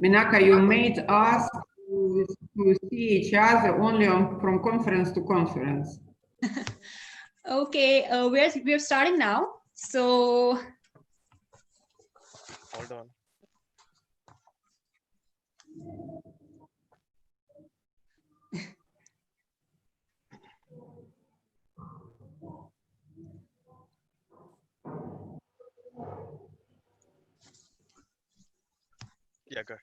Minaka, you made us to see each other only from conference to conference. Okay, we're starting now. So hold on. Yeah, go.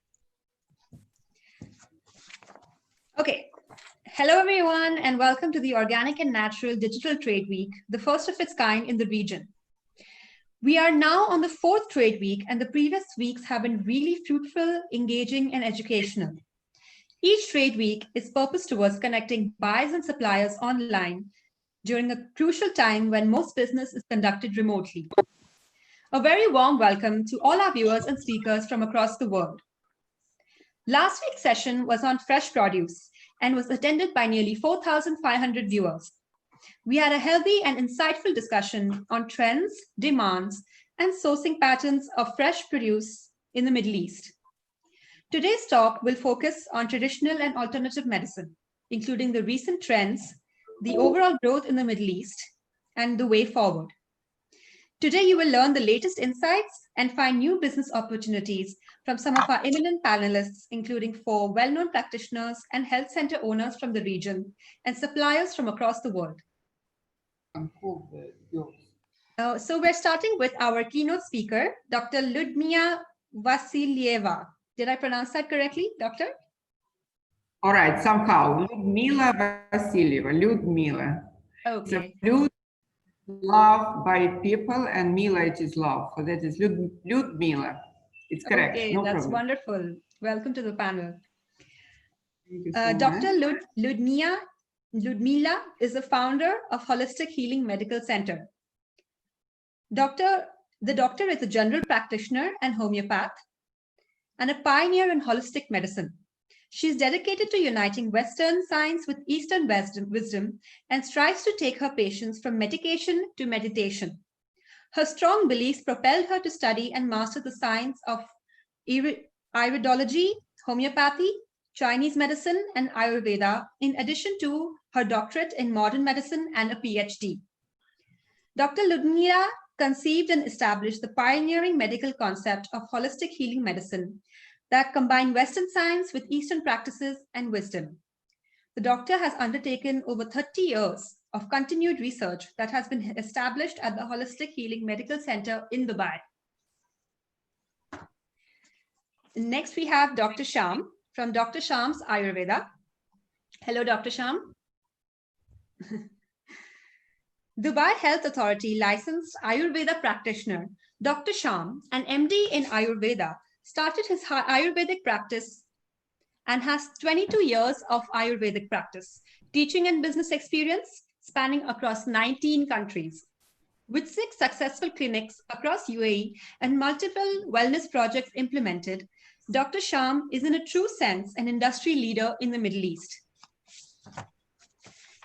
okay. Hello, everyone, and welcome to the Organic and Natural Digital Trade Week, the first of its kind in the region. We are now on the fourth trade week, and the previous weeks have been really fruitful, engaging, and educational. Each trade week is purposed towards connecting buyers and suppliers online during a crucial time when most business is conducted remotely. A very warm welcome to all our viewers and speakers from across the world. Last week's session was on fresh produce and was attended by nearly 4,500 viewers. We had a healthy and insightful discussion on trends, demands, and sourcing patterns of fresh produce in the Middle East. Today's talk will focus on traditional and alternative medicine, including the recent trends, the overall growth in the Middle East, and the way forward. Today, you will learn the latest insights and find new business opportunities from some of our eminent panelists, including 4 well-known practitioners and health center owners from the region and suppliers from across the world. So we're starting with our keynote speaker, Dr. Ludmila Vasilyeva. Did I pronounce that correctly, Doctor? All right, somehow, Ludmila Vasilyeva, Ludmila. Okay. So love by people, and Mila, it is love. So that is Ludmila. It's correct. Okay, no that's problem. wonderful. Welcome to the panel. Thank you so Dr. much. Ludmila is the founder of Holistic Healing Medical Center. The doctor is a general practitioner and homeopath and a pioneer in holistic medicine. She is dedicated to uniting Western science with Eastern wisdom and strives to take her patients from medication to meditation. Her strong beliefs propelled her to study and master the science of iridology, homeopathy, Chinese medicine, and Ayurveda, in addition to her doctorate in modern medicine and a PhD. Dr. Ludmila conceived and established the pioneering medical concept of holistic healing medicine that combine Western science with Eastern practices and wisdom. The doctor has undertaken over 30 years of continued research that has been established at the Holistic Healing Medical Center in Dubai. Next, we have Dr. Sham from Dr. Sham's Ayurveda. Hello, Dr. Sham. Dubai Health Authority licensed Ayurveda practitioner, Dr. Sham, an MD in Ayurveda, started his Ayurvedic practice and has 22 years of Ayurvedic practice, teaching and business experience spanning across 19 countries. With 6 successful clinics across UAE and multiple wellness projects implemented, Dr. Sham is in a true sense an industry leader in the Middle East.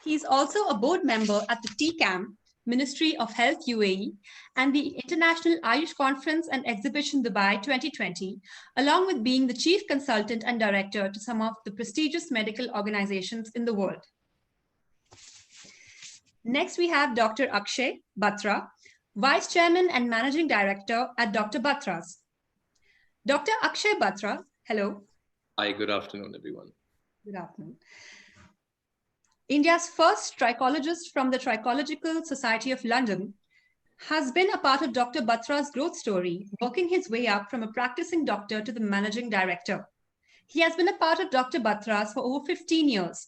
He is also a board member at the TCAM, Ministry of Health UAE, and the International Ayush Conference and Exhibition Dubai 2020, along with being the chief consultant and director to some of the prestigious medical organizations in the world. Next, we have Dr. Akshay Batra, Vice Chairman and Managing Director at Dr. Batra's. Dr. Akshay Batra, hello. Hi, good afternoon, everyone. Good afternoon. India's first trichologist from the Trichological Society of London, has been a part of Dr. Batra's growth story, working his way up from a practicing doctor to the managing director. He has been a part of Dr. Batra's for over 15 years.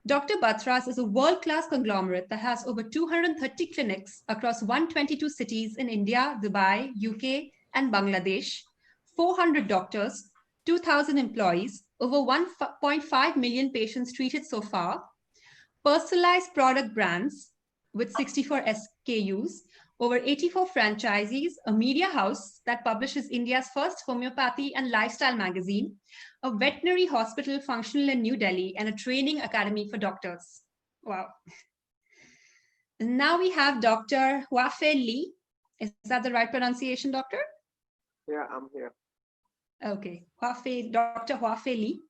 Dr. Batra's is a world-class conglomerate that has over 230 clinics across 122 cities in India, Dubai, UK, and Bangladesh, 400 doctors, 2,000 employees, over 1.5 million patients treated so far, personalized product brands with 64 SKUs, over 84 franchisees, a media house that publishes India's first homeopathy and lifestyle magazine, a veterinary hospital functional in New Delhi, and a training academy for doctors. Wow. And now we have Dr. Huafei Li. Is that the right pronunciation, doctor? Yeah, I'm here. Okay, Dr. Huafei Li.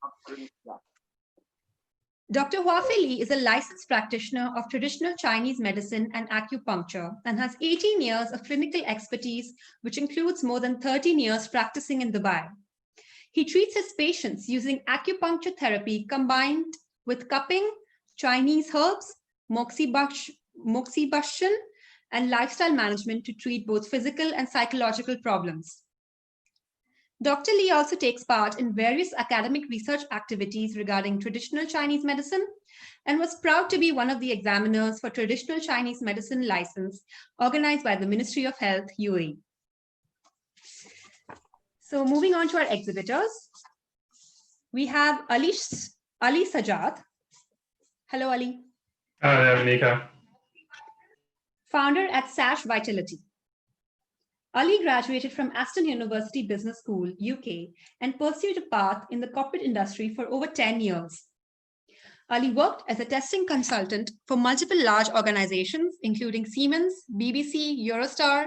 Dr. Huafei Li is a licensed practitioner of traditional Chinese medicine and acupuncture and has 18 years of clinical expertise, which includes more than 13 years practicing in Dubai. He treats his patients using acupuncture therapy combined with cupping, Chinese herbs, moxibustion, and lifestyle management to treat both physical and psychological problems. Dr. Li also takes part in various academic research activities regarding traditional Chinese medicine and was proud to be one of the examiners for traditional Chinese medicine license organized by the Ministry of Health, UAE. So moving on to our exhibitors, we have Ali Sajjad. Hello, Ali. Hi there, Nika. Founder at Sash Vitality. Ali graduated from Aston University Business School, UK, and pursued a path in the corporate industry for over 10 years. Ali worked as a testing consultant for multiple large organizations, including Siemens, BBC, Eurostar,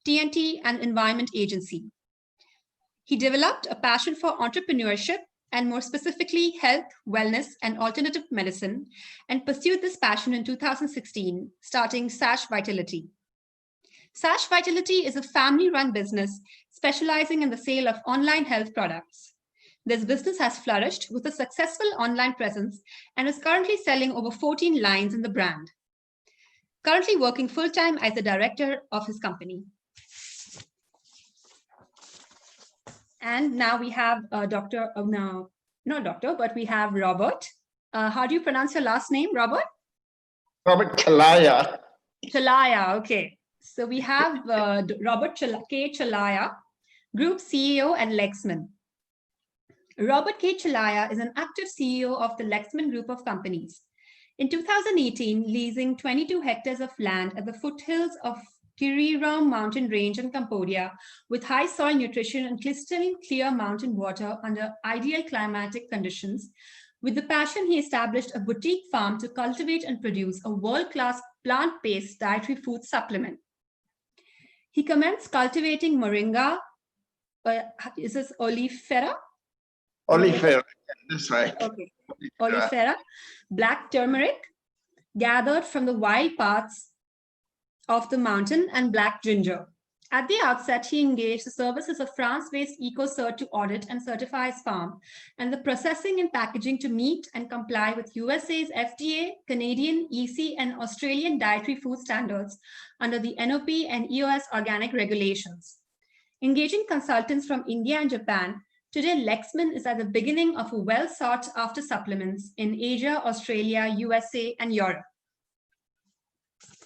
TNT, and Environment Agency. He developed a passion for entrepreneurship and more specifically health, wellness, and alternative medicine, and pursued this passion in 2016, starting Sash Vitality. Sash Vitality is a family-run business specializing in the sale of online health products. This business has flourished with a successful online presence and is currently selling over 14 lines in the brand. Currently working full-time as the director of his company. And now we have we have Robert. How do you pronounce your last name, Robert? Robert Chalaya. Chalaya, okay. So we have Robert K. Chalaya, Group CEO at Lexman. Robert K. Chalaya is an active CEO of the Lexman Group of companies. In 2018, leasing 22 hectares of land at the foothills of Kiriram mountain range in Cambodia with high soil nutrition and crystalline clear mountain water under ideal climatic conditions. With the passion, he established a boutique farm to cultivate and produce a world-class plant-based dietary food supplement. He commenced cultivating moringa, is this oleifera? Oleifera, that's right. Okay, oleifera, black turmeric, gathered from the wild parts of the mountain, and black ginger. At the outset, he engaged the services of France-based EcoCert to audit and certify his farm, and the processing and packaging to meet and comply with USA's FDA, Canadian, EC, and Australian dietary food standards under the NOP and EOS organic regulations. Engaging consultants from India and Japan, today Lexman is at the beginning of a well-sought-after supplements in Asia, Australia, USA, and Europe.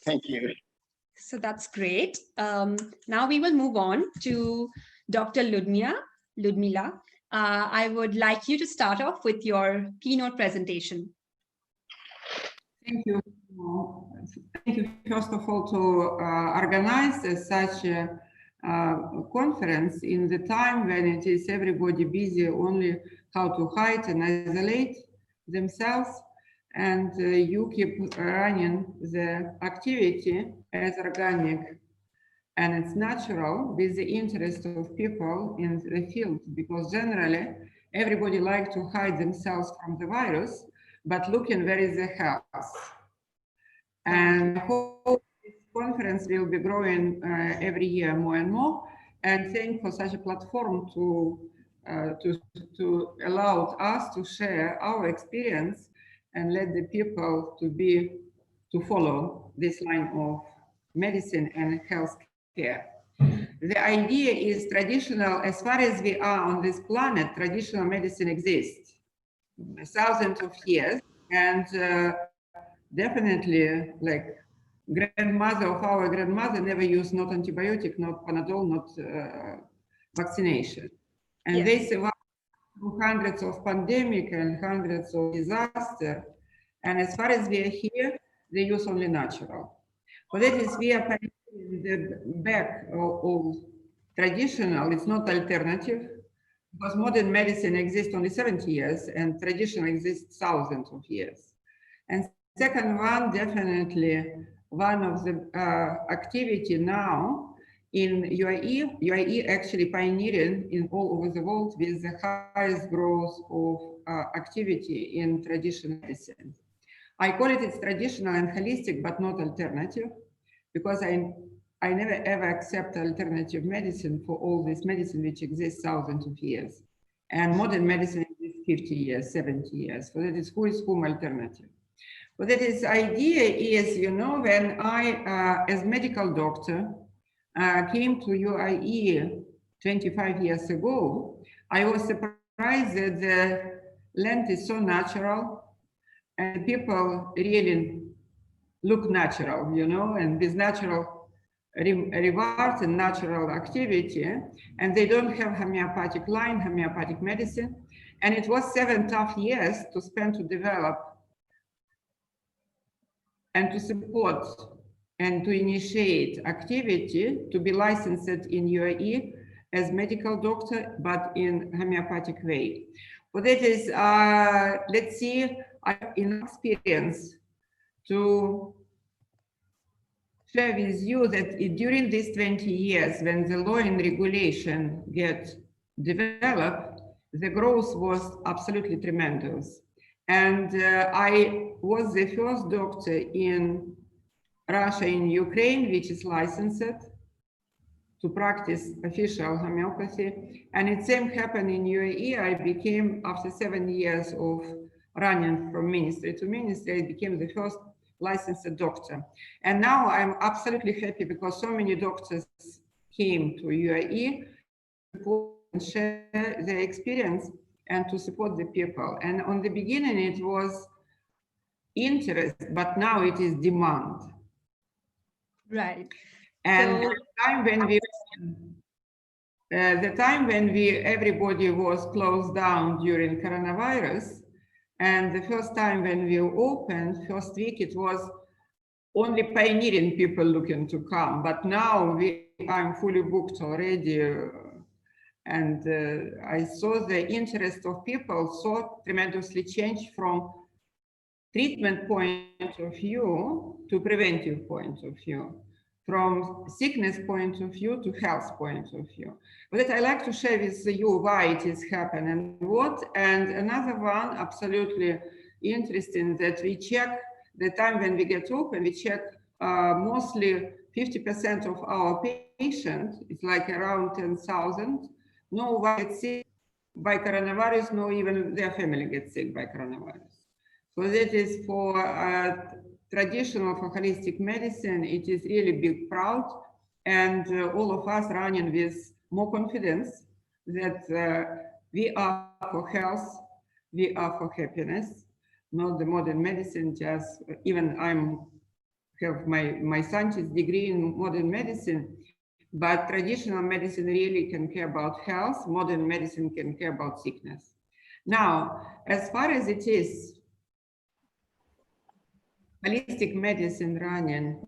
Thank you. So that's great. Now we will move on to Dr. Ludmila. I would like you to start off with your keynote presentation. Thank you. Thank you, first of all, to organize such a conference in the time when it is everybody busy only how to hide and isolate themselves. And you keep running the activity as organic and it's natural with the interest of people in the field, because generally everybody likes to hide themselves from the virus, but looking where is the health. And I hope this conference will be growing every year more and more, and thank for such a platform to allow us to share our experience and let the people to follow this line of medicine and health care. The idea is traditional, as far as we are on this planet, traditional medicine exists thousands of years, and definitely like grandmother of our grandmother never used not antibiotic, not Panadol, not vaccination. And yes, they survived hundreds of pandemic and hundreds of disaster, and as far as we are here, they use only natural. But that is, we are in the back of traditional, it's not alternative, because modern medicine exists only 70 years and traditional exists thousands of years. And second one, definitely one of the activity now in UAE actually pioneering in all over the world with the highest growth of activity in traditional medicine. I call it it's traditional and holistic, but not alternative, because I never ever accept alternative medicine for all this medicine which exists thousands of years. And modern medicine is 50 years, 70 years. So that is who is whom alternative. But that is idea is, you know, when I, as medical doctor, came to UAE 25 years ago, I was surprised that the land is so natural and people really look natural, you know, and with natural rewards and natural activity, and they don't have homeopathic line, homeopathic medicine. And it was 7 tough years to spend to develop and to support and to initiate activity to be licensed in UAE as medical doctor, but in homeopathic way. Well, that is, let's see, in experience to share with you that during these 20 years, when the law and regulation get developed, the growth was absolutely tremendous. And I was the first doctor in Russia and Ukraine, which is licensed to practice official homeopathy. And it same happened in UAE. I became, after 7 years of running from ministry to ministry, I became the first licensed doctor. And now I'm absolutely happy because so many doctors came to UAE to share their experience and to support the people. And on the beginning, it was interest, but now it is demand. Right. And So- the time when everybody was closed down during coronavirus, and the first time when we opened, first week, it was only pioneering people looking to come. But now I'm fully booked already. And I saw the interest of people so tremendously change from treatment point of view to preventive point of view, from sickness point of view to health point of view. But I like to share with you why it is happening and what. And another one, absolutely interesting, that we check the time when we get open, we check mostly 50% of our patients, it's like around 10,000, no one gets sick by coronavirus, no even their family gets sick by coronavirus. So that is for traditional, for holistic medicine, it is really big proud. And all of us running with more confidence that we are for health, we are for happiness, not the modern medicine, just even have my scientist degree in modern medicine, but traditional medicine really can care about health, modern medicine can care about sickness. Now, as far as it is, holistic medicine running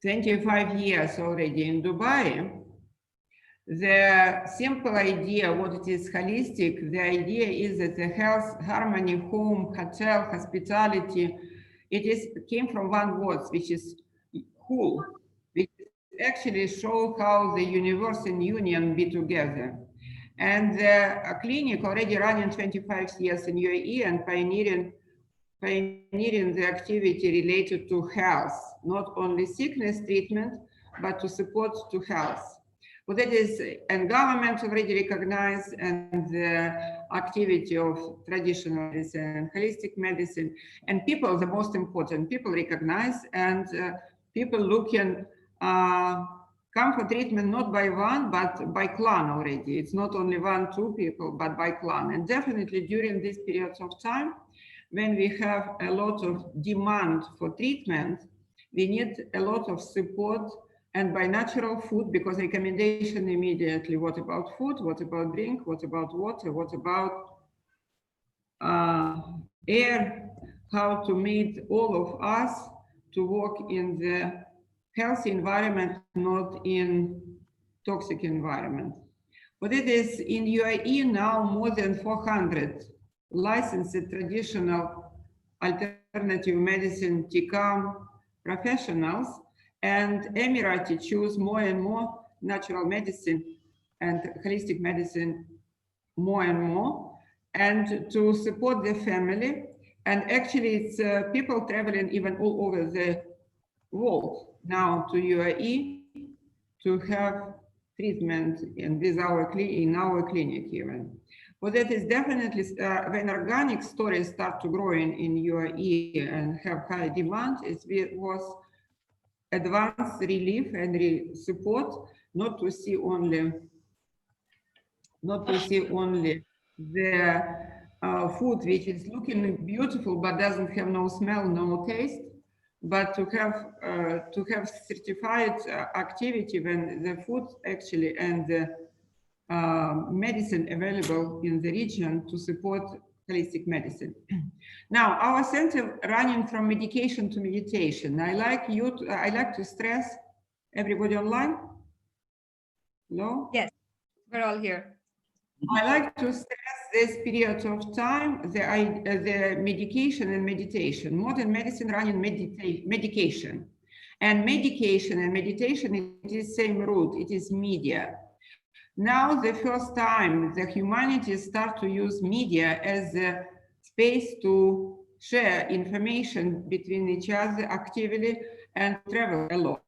25 years already in Dubai, the simple idea, what it is holistic, the idea is that the health, harmony, home, hotel, hospitality, came from one word, which is whole, which actually show how the universe and union be together. And a clinic already running 25 years in UAE and pioneering the activity related to health, not only sickness treatment, but to support to health. Well, that is, and government already recognized, and the activity of traditional medicine, holistic medicine, and people, the most important, people recognize, and people looking, come for treatment not by one, but by clan already. It's not only 1, 2 people, but by clan. And definitely during this period of time, when we have a lot of demand for treatment, we need a lot of support and by natural food, because recommendation immediately, what about food, what about drink, what about water, what about air, how to meet all of us to work in the healthy environment, not in toxic environment. But it is in UAE now more than 400 licensed traditional alternative medicine TCAM professionals, and Emirati choose more and more natural medicine and holistic medicine more and more, and to support the family. And actually, it's people traveling even all over the world now to UAE to have treatment in our clinic even. But that is definitely when organic stories start to grow in UAE and have high demand, it was advanced relief and support, not to see only the food which is looking beautiful but doesn't have no smell, no taste, but to have certified activity when the food actually and the medicine available in the region to support holistic medicine. Now, our center running from medication to meditation. I like to stress everybody online. Hello? Yes, we're all here. I like to stress this period of time, the medication and meditation. Modern medicine running medication. And medication and meditation, it is same root, it is media. Now, the first time the humanity start to use media as a space to share information between each other actively and travel a lot.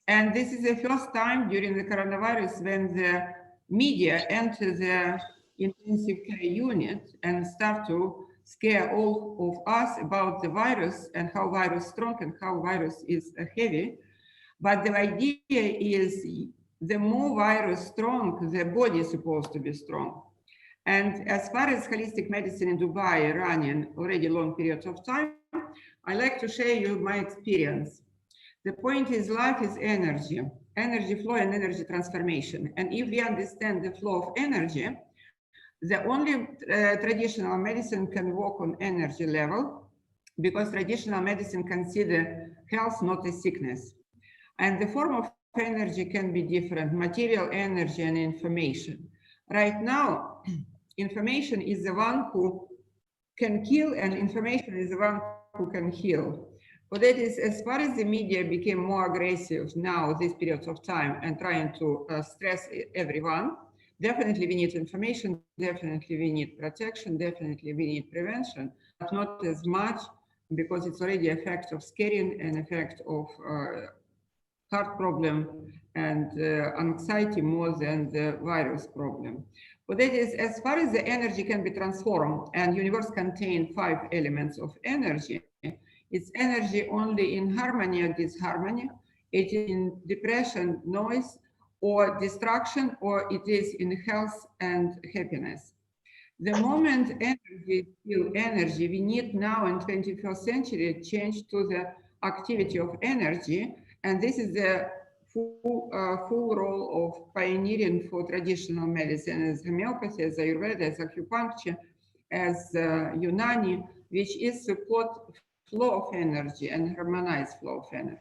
And this is the first time during the coronavirus when the media enter the intensive care unit and start to scare all of us about the virus and how virus strong and how virus is heavy. But the idea is the more virus strong, the body is supposed to be strong. And as far as holistic medicine in Dubai running already long periods of time, I like to share you my experience. The point is life is energy flow and energy transformation. And if we understand the flow of energy, the only traditional medicine can work on energy level, because traditional medicine consider health not a sickness. And the form of energy can be different, material energy and information. Right now, information is the one who can kill, and information is the one who can heal. But that is, as far as the media became more aggressive now, this period of time, and trying to stress everyone, definitely we need information, definitely we need protection, definitely we need prevention, but not as much, because it's already effect of scaring and effect of heart problem and anxiety more than the virus problem. But that is, as far as the energy can be transformed, and universe contains 5 elements of energy, it's energy only in harmony or disharmony, it is in depression, noise, or distraction, or it is in health and happiness. The moment energy, still energy, we need now in 21st century change to the activity of energy, and this is the full role of pioneering for traditional medicine as homeopathy, as Ayurveda, as acupuncture, as Unani, which is support flow of energy and harmonized flow of energy.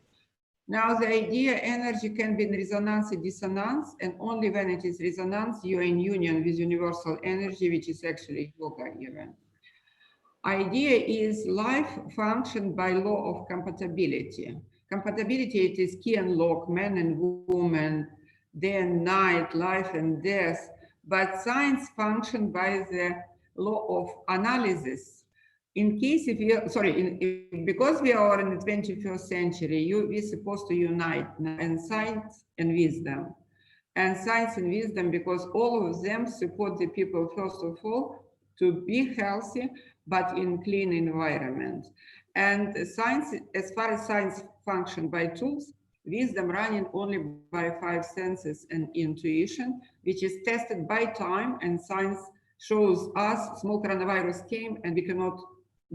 Now the idea energy can be in resonance and dissonance, and only when it is resonance, you're in union with universal energy, which is actually yoga even. Idea is life function by law of compatibility. Compatibility, it is key and lock, man and woman, day and night, life and death, but science function by the law of analysis. In case if you, because we are in the 21st century, we're supposed to unite and science and wisdom. And science and wisdom, because all of them support the people, first of all, to be healthy, but in clean environment. And science, as far as science function by tools, wisdom running only by 5 senses and intuition, which is tested by time, and science shows us small coronavirus came and we cannot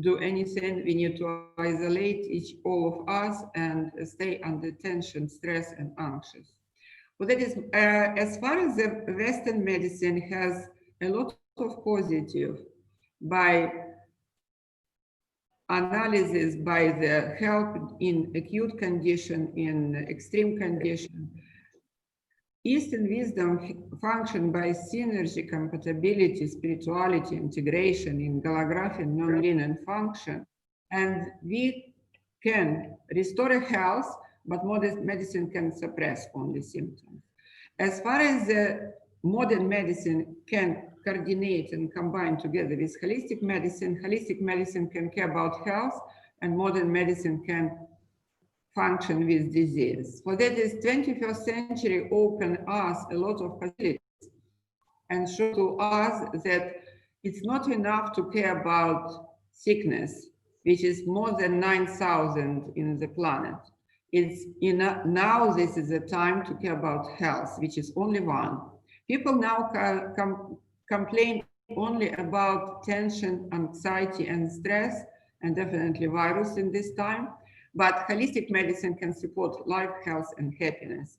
do anything. We need to isolate all of us and stay under tension, stress, and anxious. But that is, as far as the Western medicine has a lot of positive by analysis, by the help in acute condition, in extreme condition. Eastern wisdom function by synergy, compatibility, spirituality, integration in holography and non-linear function. And we can restore health but modern medicine can suppress only symptoms. As far as modern medicine can coordinate and combine together with holistic medicine can care about health, and modern medicine can function with disease. For that is 21st century open us a lot of facilities and show to us that it's not enough to care about sickness, which is more than 9,000 in the planet. It's now this is the time to care about health, which is only one. People now complain only about tension, anxiety, and stress, and definitely virus in this time. But holistic medicine can support life, health, and happiness.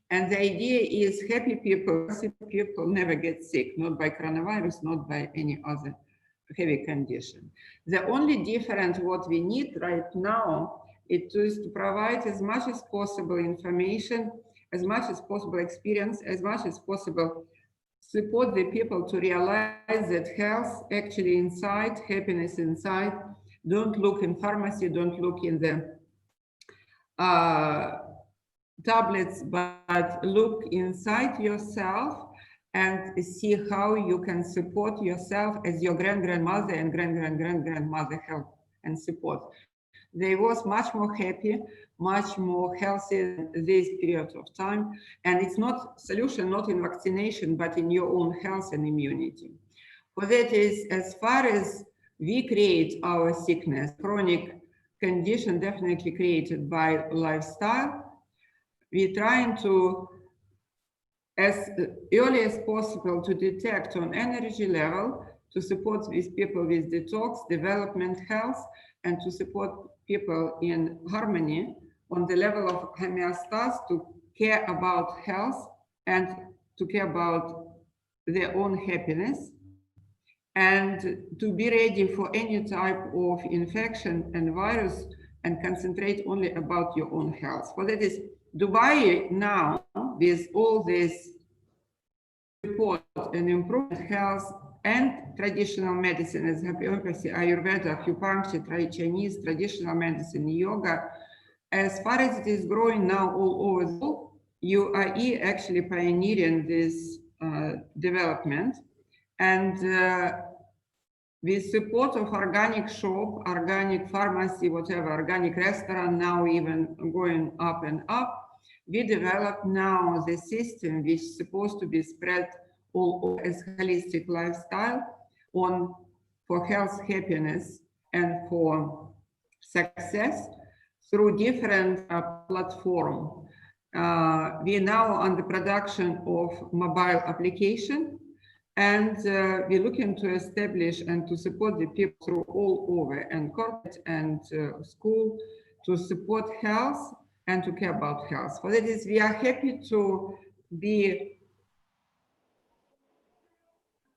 And the idea is happy people never get sick, not by coronavirus, not by any other heavy condition. The only difference what we need right now is to provide as much as possible information, as much as possible experience, as much as possible support the people to realize that health actually inside, happiness inside. Don't look in pharmacy, don't look in the tablets, but look inside yourself and see how you can support yourself as your grandmother and grandmother help and support. They was much more happy, much more healthy in this period of time. And it's not solution, not in vaccination, but in your own health and immunity. For that is, as far as we create our sickness, chronic condition definitely created by lifestyle, we're trying to, as early as possible, to detect on energy level, to support these people with detox, development, health, and to support people in harmony on the level of homeostasis to care about health and to care about their own happiness, and to be ready for any type of infection and virus and concentrate only about your own health. For that is Dubai now, with all this support and improved health and traditional medicine as homeopathy, Ayurveda, acupuncture, Chinese traditional medicine, yoga, as far as it is growing now all over the world, UAE actually pioneering this development. And with support of organic shop, organic pharmacy, whatever, organic restaurant, now even going up and up, we develop now the system which is supposed to be spread all over as holistic lifestyle for health, happiness, and for success through different platforms. We are now on the production of mobile application, and we're looking to establish and to support the people through all over, and corporate and school, to support health and to care about health. For that is, we are happy to be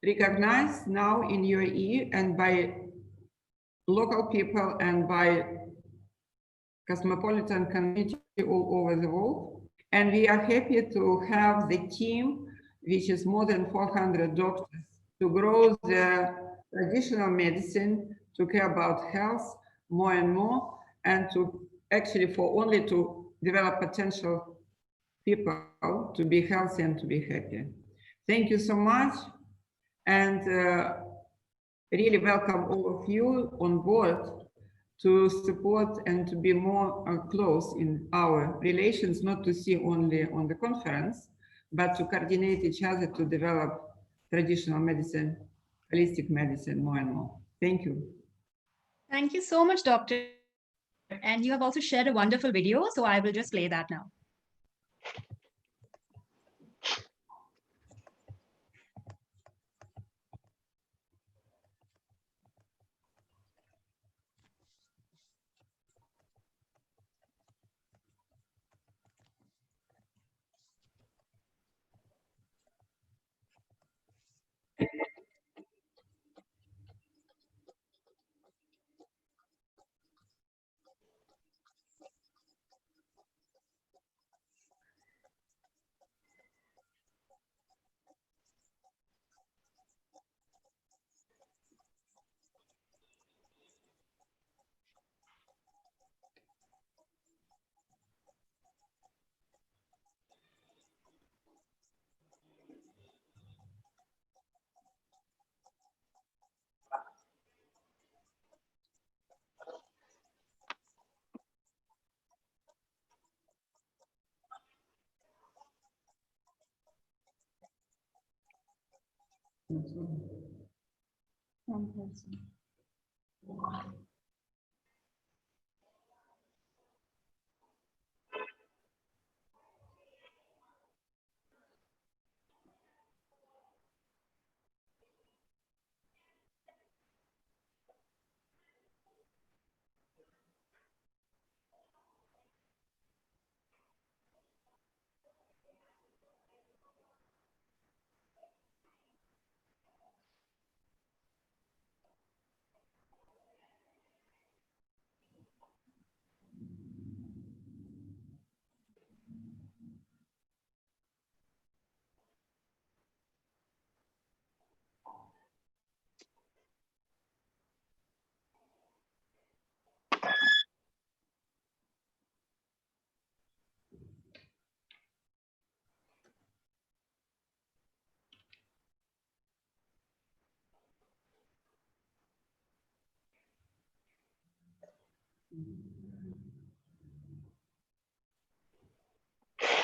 recognized now in UAE and by local people and by cosmopolitan community all over the world. And we are happy to have the team, which is more than 400 doctors, to grow the traditional medicine, to care about health more and more, and to actually only to develop potential people to be healthy and to be happy. Thank you so much. And really welcome all of you on board to support and to be more close in our relations, not to see only on the conference, but to coordinate each other to develop traditional medicine, holistic medicine more and more. Thank you. Thank you so much, Doctor. And you have also shared a wonderful video, so I will just play that now.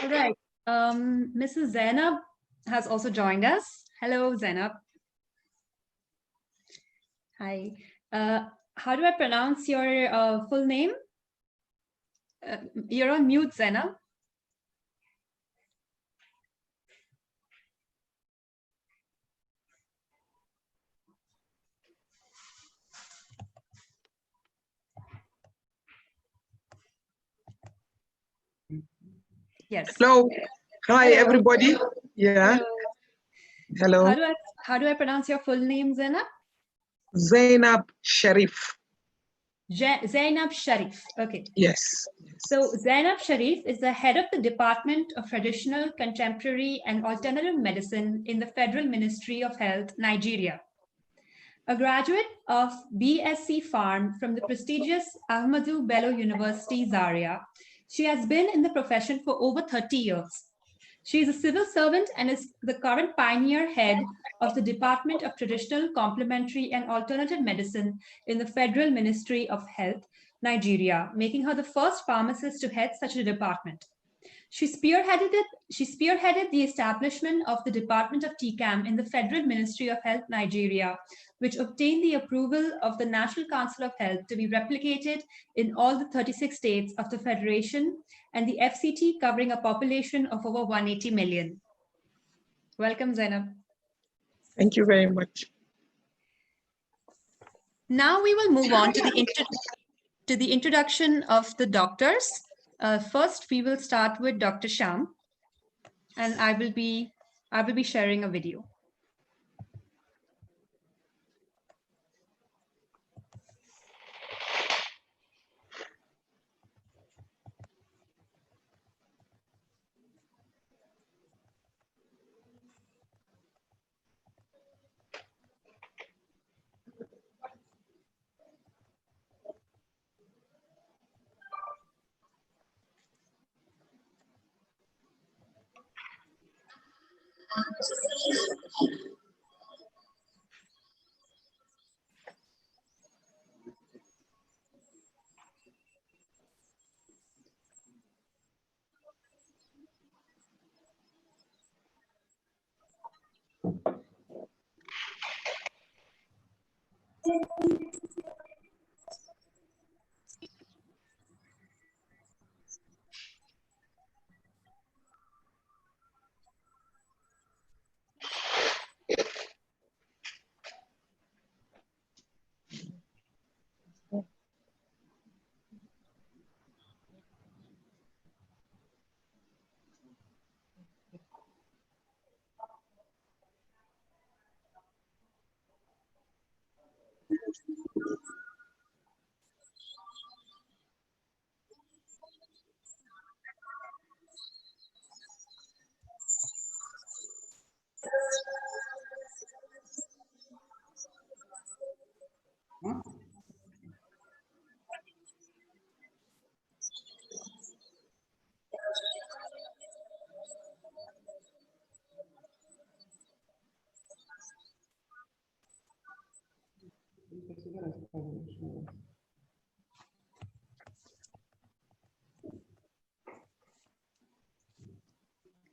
All right. Mrs. Zainab has also joined us. Hello, Zainab. Hi. How do I pronounce your full name? You're on mute, Zainab. Yes. Hello. Hi, Hello. everybody. Yeah. Hello. Hello. How do I pronounce your full name, Zainab? Zainab Sharif. Zainab Sharif. Okay. Yes. So Zainab Sharif is the head of the Department of Traditional, Contemporary and Alternative Medicine in the Federal Ministry of Health, Nigeria. A graduate of BSc Pharm from the prestigious Ahmadu Bello University, Zaria, she has been in the profession for over 30 years. She is a civil servant and is the current pioneer head of the Department of Traditional, Complementary and Alternative Medicine in the Federal Ministry of Health, Nigeria, making her the first pharmacist to head such a department. She spearheaded the establishment of the Department of TCAM in the Federal Ministry of Health, Nigeria, which obtained the approval of the National Council of Health to be replicated in all the 36 states of the Federation and the FCT covering a population of over 180 million. Welcome, Zainab. Thank you very much. Now we will move on to the introduction of the doctors. First, we will start with Dr. Sham, and I will be sharing a video.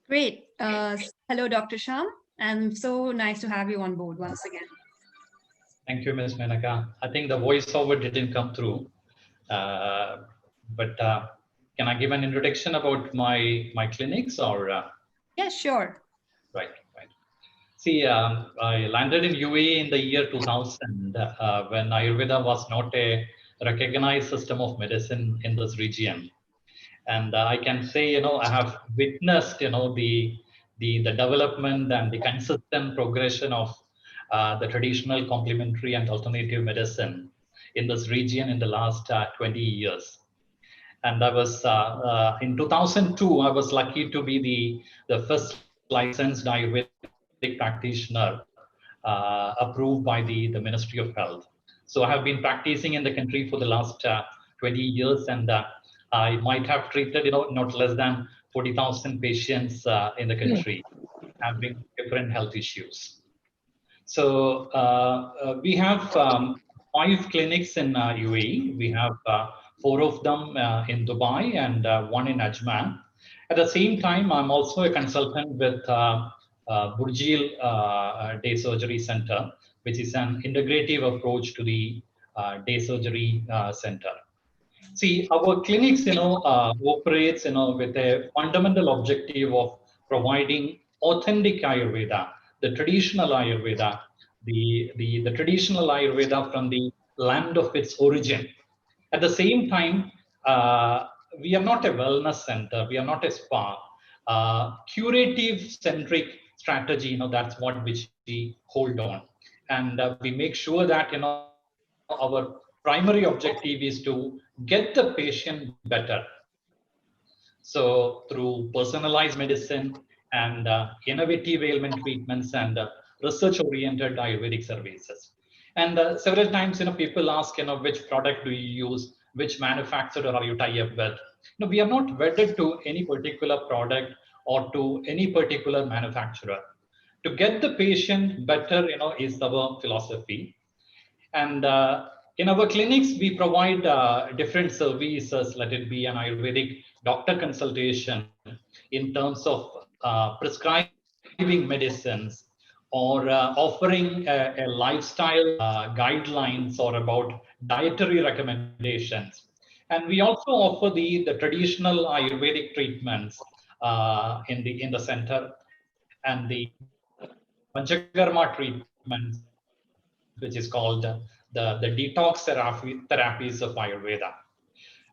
Great. Hello, Dr. Sham, and so nice to have you on board once again. Thank you, Ms. Menaka. I think the voiceover didn't come through, but can I give an introduction about my clinics or? Yeah, sure. Right. See, I landed in UAE in the year 2000 when Ayurveda was not a recognized system of medicine in this region. And I can say, I have witnessed, the development and the consistent progression of the traditional complementary and alternative medicine in this region in the last 20 years. And I was, in 2002, I was lucky to be the first licensed Ayurvedic practitioner approved by the Ministry of Health. So I have been practicing in the country for the last 20 years, and I might have treated, not less than 40,000 patients in the country having different health issues. So we have 5 clinics in UAE. We have 4 of them in Dubai and 1 in Ajman. At the same time, I'm also a consultant with Burjeel Day Surgery Center, which is an integrative approach to the day surgery center. See, our clinics, operates, with a fundamental objective of providing authentic Ayurveda, the traditional Ayurveda, the traditional Ayurveda from the land of its origin. At the same time, we are not a wellness center, we are not a spa. Curative-centric strategy, that's what which we hold on. And we make sure that, our primary objective is to get the patient better. So through personalized medicine and innovative ailment treatments and research-oriented Ayurvedic services. And several times, people ask, which product do you use? Which manufacturer are you tie up with? We are not wedded to any particular product or to any particular manufacturer. To get the patient better, is our philosophy. And in our clinics, we provide different services, let it be an Ayurvedic doctor consultation in terms of prescribing medicines, or offering a lifestyle guidelines or about dietary recommendations. And we also offer the traditional Ayurvedic treatments in the center, and the Panchakarma treatments, which is called the detox therapies of Ayurveda.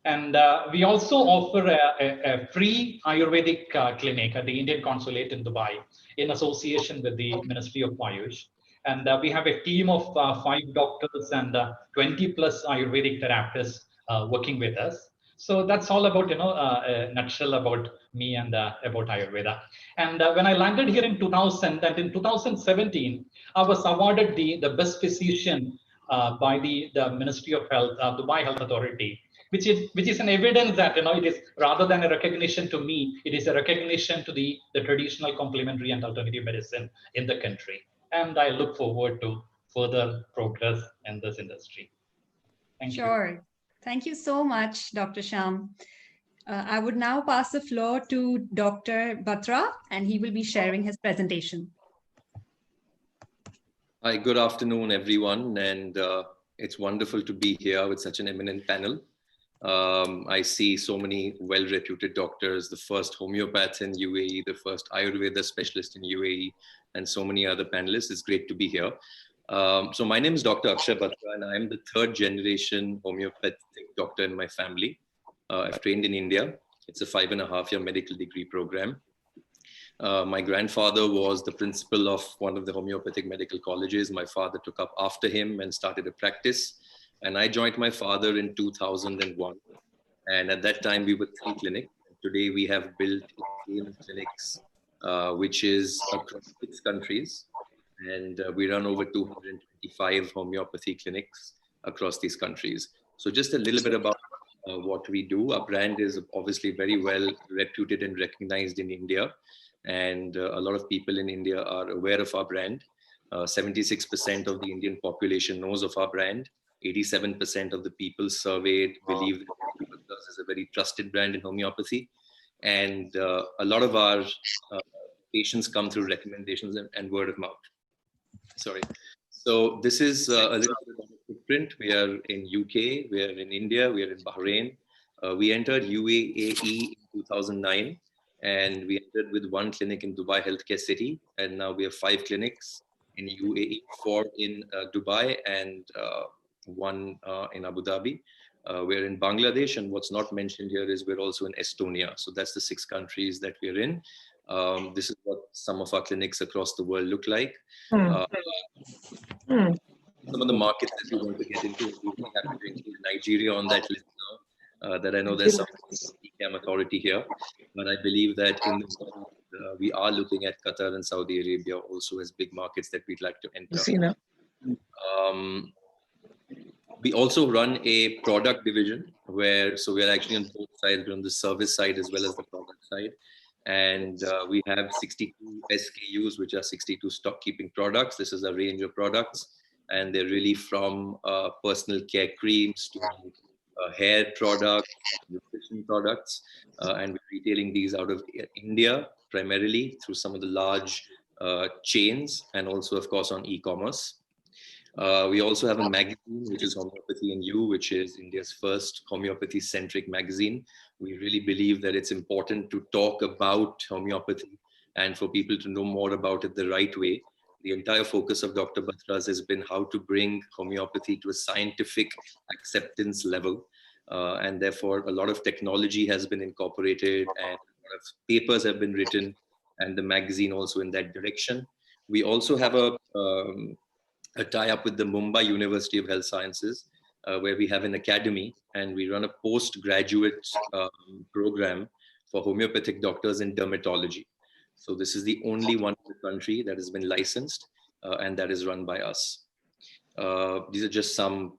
And we also offer a free Ayurvedic clinic at the Indian Consulate in Dubai in association with the Ministry of Ayush. And we have a team of 5 doctors and 20 plus Ayurvedic therapists working with us. So that's all about, a nutshell about me and about Ayurveda. And when I landed here in 2000, and in 2017, I was awarded the best physician by the Ministry of Health, Dubai Health Authority, which is an evidence that, it is rather than a recognition to me, it is a recognition to the traditional complementary and alternative medicine in the country. And I look forward to further progress in this industry. Thank you. Sure. Thank you so much, Dr. Shyam. I would now pass the floor to Dr. Batra, and he will be sharing his presentation. Hi, good afternoon, everyone. And it's wonderful to be here with such an eminent panel. I see so many well-reputed doctors, the first homeopath in UAE, the first Ayurveda specialist in UAE, and so many other panelists. It's great to be here. So my name is Dr. Akshay Batra, and I'm the 3rd generation homeopathic doctor in my family. I've trained in India. It's a 5.5-year medical degree program. My grandfather was the principal of one of the homeopathic medical colleges. My father took up after him and started a practice. And I joined my father in 2001. And at that time, we were 3 clinics. Today, we have built 18 clinics, which is across 6 countries. And we run over 225 homeopathy clinics across these countries. So just a little bit about what we do. Our brand is obviously very well reputed and recognized in India. And a lot of people in India are aware of our brand. 76% of the Indian population knows of our brand. 87% of the people surveyed believe that this is a very trusted brand in homeopathy. And a lot of our patients come through recommendations and word of mouth. Sorry. So this is a little bit of a footprint. We are in UK, we are in India, we are in Bahrain. We entered UAE in 2009, and we entered with 1 clinic in Dubai Healthcare City, and now we have 5 clinics in UAE, 4 in Dubai, and 1 in Abu Dhabi. We're in Bangladesh, and what's not mentioned here is we're also in Estonia. So that's the 6 countries that we're in. This is what some of our clinics across the world look like. Some of the markets that we want to get into, we have to include Nigeria on that list now. That I know there's some ECAM authority here, but I believe that in the world, we are looking at Qatar and Saudi Arabia also as big markets that we'd like to enter. We also run a product division so we're actually on both sides, we're on the service side as well as the product side. And we have 62 SKUs, which are 62 stock keeping products. This is a range of products, and they're really from personal care creams to hair products, nutrition products, and we're retailing these out of India primarily through some of the large chains, and also of course on e-commerce. We also have a magazine, which is Homeopathy and You, which is India's first homeopathy-centric magazine. We really believe that it's important to talk about homeopathy and for people to know more about it the right way. The entire focus of Dr. Batra's has been how to bring homeopathy to a scientific acceptance level. And therefore, a lot of technology has been incorporated and a lot of papers have been written, and the magazine also in that direction. We also have a tie-up with the Mumbai University of Health Sciences, where we have an academy, and we run a postgraduate program for homeopathic doctors in dermatology. So this is the only one in the country that has been licensed, and that is run by us. These are just some,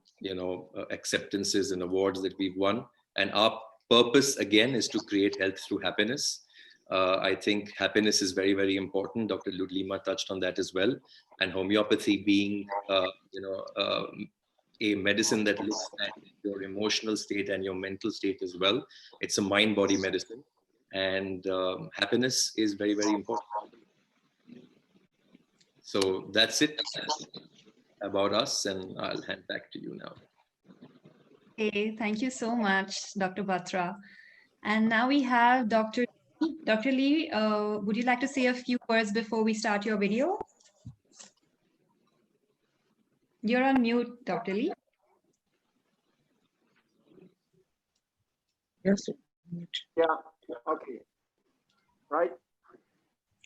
acceptances and awards that we've won. And our purpose, again, is to create health through happiness. I think happiness is very, very important. Dr. Ludlima touched on that as well. And homeopathy being, a medicine that looks at your emotional state and your mental state as well. It's a mind-body medicine. And happiness is very, very important. So that's it about us, and I'll hand back to you now. Okay, thank you so much, Dr. Batra. And now we have Dr. Lee. Dr. Lee, would you like to say a few words before we start your video? You're on mute, Dr. Lee. Yes. Yeah, okay. Right?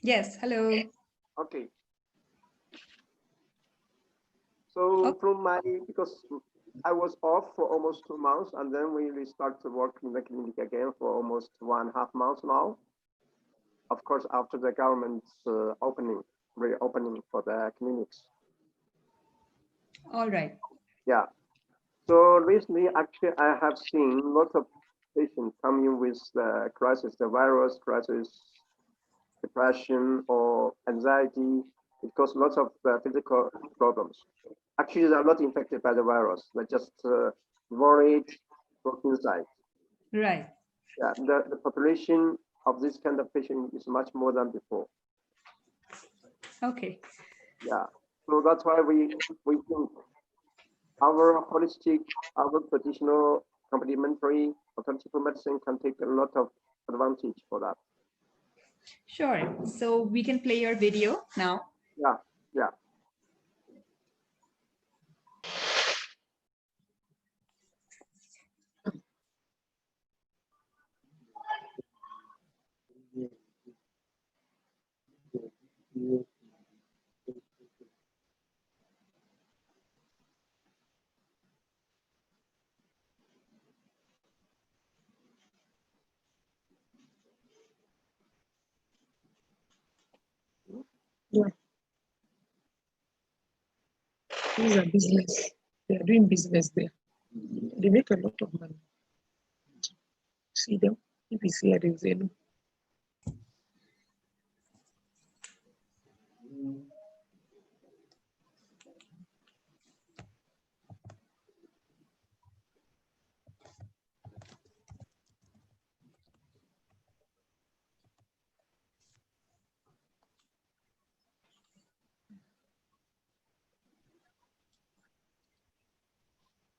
Yes, hello. Okay. So because I was off for almost 2 months, and then we restarted working in the clinic again for almost 1.5 months now. Of course, after the government's reopening for the clinics. All right. Yeah. So recently, actually, I have seen lots of patients coming with the crisis, the virus crisis, depression or anxiety. It causes lots of physical problems. Actually, they are not infected by the virus. They're just worried from inside. Right. Yeah, the population of this kind of patient is much more than before. Okay. Yeah. So that's why we think our holistic, our traditional complementary alternative medicine can take a lot of advantage for that. Sure. So we can play your video now. Yeah, yeah. Yeah. These are business. They are doing business there. They make a lot of money. See them? If you see it, they know.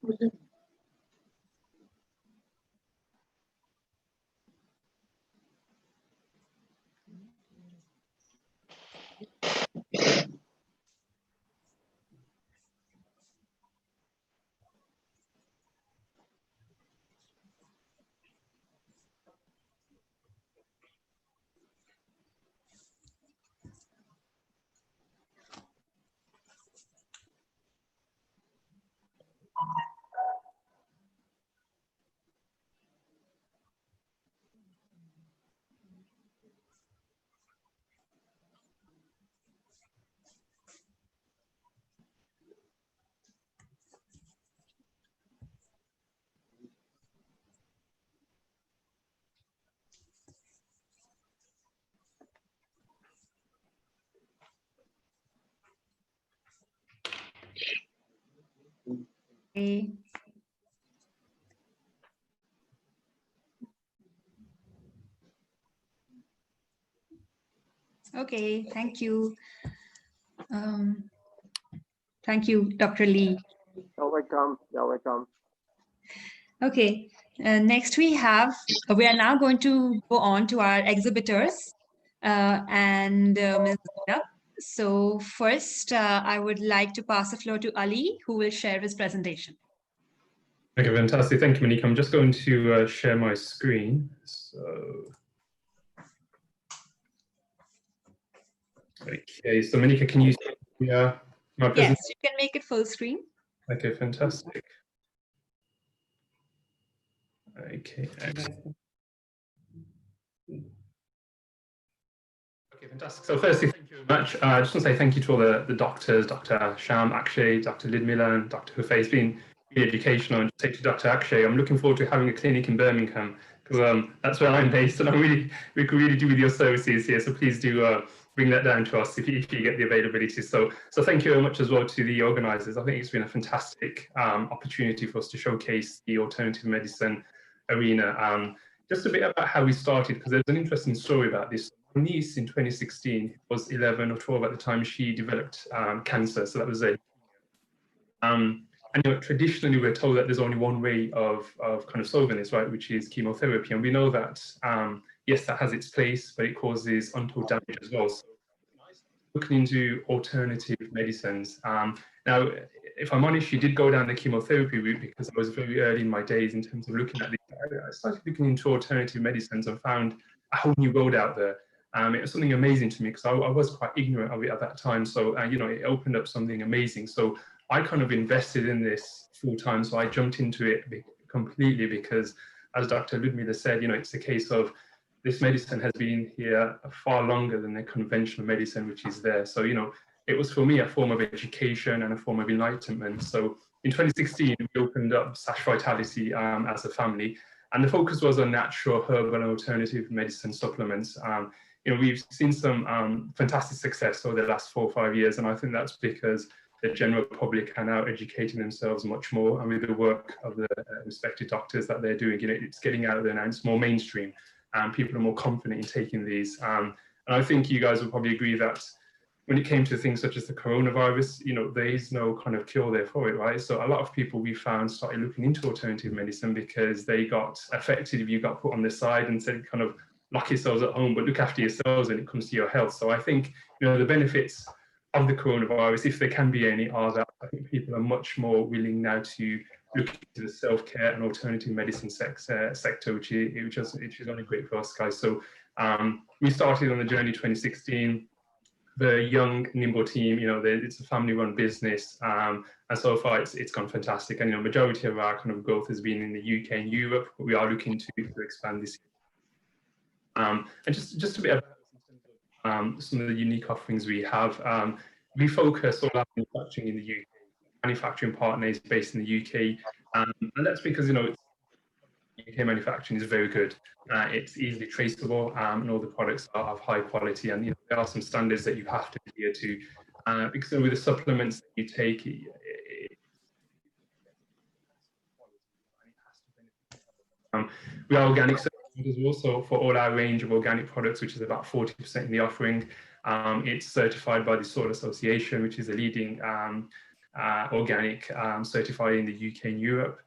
Okay. Okay, thank you. Thank you, Dr. Lee. You're welcome. You're welcome. Okay, next we are now going to go on to our exhibitors and Ms. Zainab. So first, I would like to pass the floor to Ali, who will share his presentation. Okay, fantastic. Thank you, Monica. I'm just going to share my screen. Okay, so Monica, can you see my presentation? Yes, you can make it full screen. Okay, fantastic. Okay, excellent. Okay, fantastic. So firstly, thank you very much. I just want to say thank you to all the doctors, Dr. Sham, Akshay, Dr. Lidmila, and Dr. Hufay. It's been really educational. And to Dr. Akshay, I'm looking forward to having a clinic in Birmingham because that's where I'm based, and we could really do with your services here. So please do bring that down to us if you get the availability. So thank you very much as well to the organisers. I think it's been a fantastic opportunity for us to showcase the alternative medicine arena. Just a bit about how we started, because there's an interesting story about this. My niece in 2016 was 11 or 12 at the time. She developed cancer, so that was a and traditionally we're told that there's only one way of kind of solving this, right, which is chemotherapy. And we know that, yes, that has its place, but it causes untold damage as well. So looking into alternative medicines. Now, if I'm honest, she did go down the chemotherapy route because I was very early in my days in terms of looking at this. I started looking into alternative medicines and found a whole new road out there. It was something amazing to me because I was quite ignorant of it at that time. So, it opened up something amazing. So I kind of invested in this full time. So I jumped into it completely because, as Dr. Ludmila said, it's a case of this medicine has been here far longer than the conventional medicine, which is there. So, it was for me a form of education and a form of enlightenment. So in 2016, we opened up Sash Vitality as a family, and the focus was on natural, herbal, and alternative medicine supplements. We've seen some fantastic success over the last 4 or 5 years, and I think that's because the general public are now educating themselves much more, and with the work of the respected doctors that they're doing, it's getting out there now, it's more mainstream, and people are more confident in taking these. And I think you guys will probably agree that when it came to things such as the coronavirus, there is no kind of cure there for it, right? So a lot of people we found started looking into alternative medicine because they got affected if you got put on the side and said kind of lock yourselves at home, but look after yourselves when it comes to your health. So I think, the benefits of the coronavirus, if there can be any, are that I think people are much more willing now to look into the self-care and alternative medicine sector, which is only great for us guys. So we started on the journey 2016. The young, nimble team, it's a family-run business, and so far it's gone fantastic. And majority of our kind of growth has been in the UK and Europe, but we are looking to expand this. And just a bit about some of the unique offerings we have. We focus on our manufacturing in the UK. Manufacturing partner is based in the UK, and that's because UK manufacturing is very good. It's easily traceable, and all the products are of high quality. And there are some standards that you have to adhere to, because with the supplements that you take, we are organic as well. So for all our range of organic products, which is about 40% in the offering, it's certified by the Soil Association, which is a leading organic certified in the UK and Europe.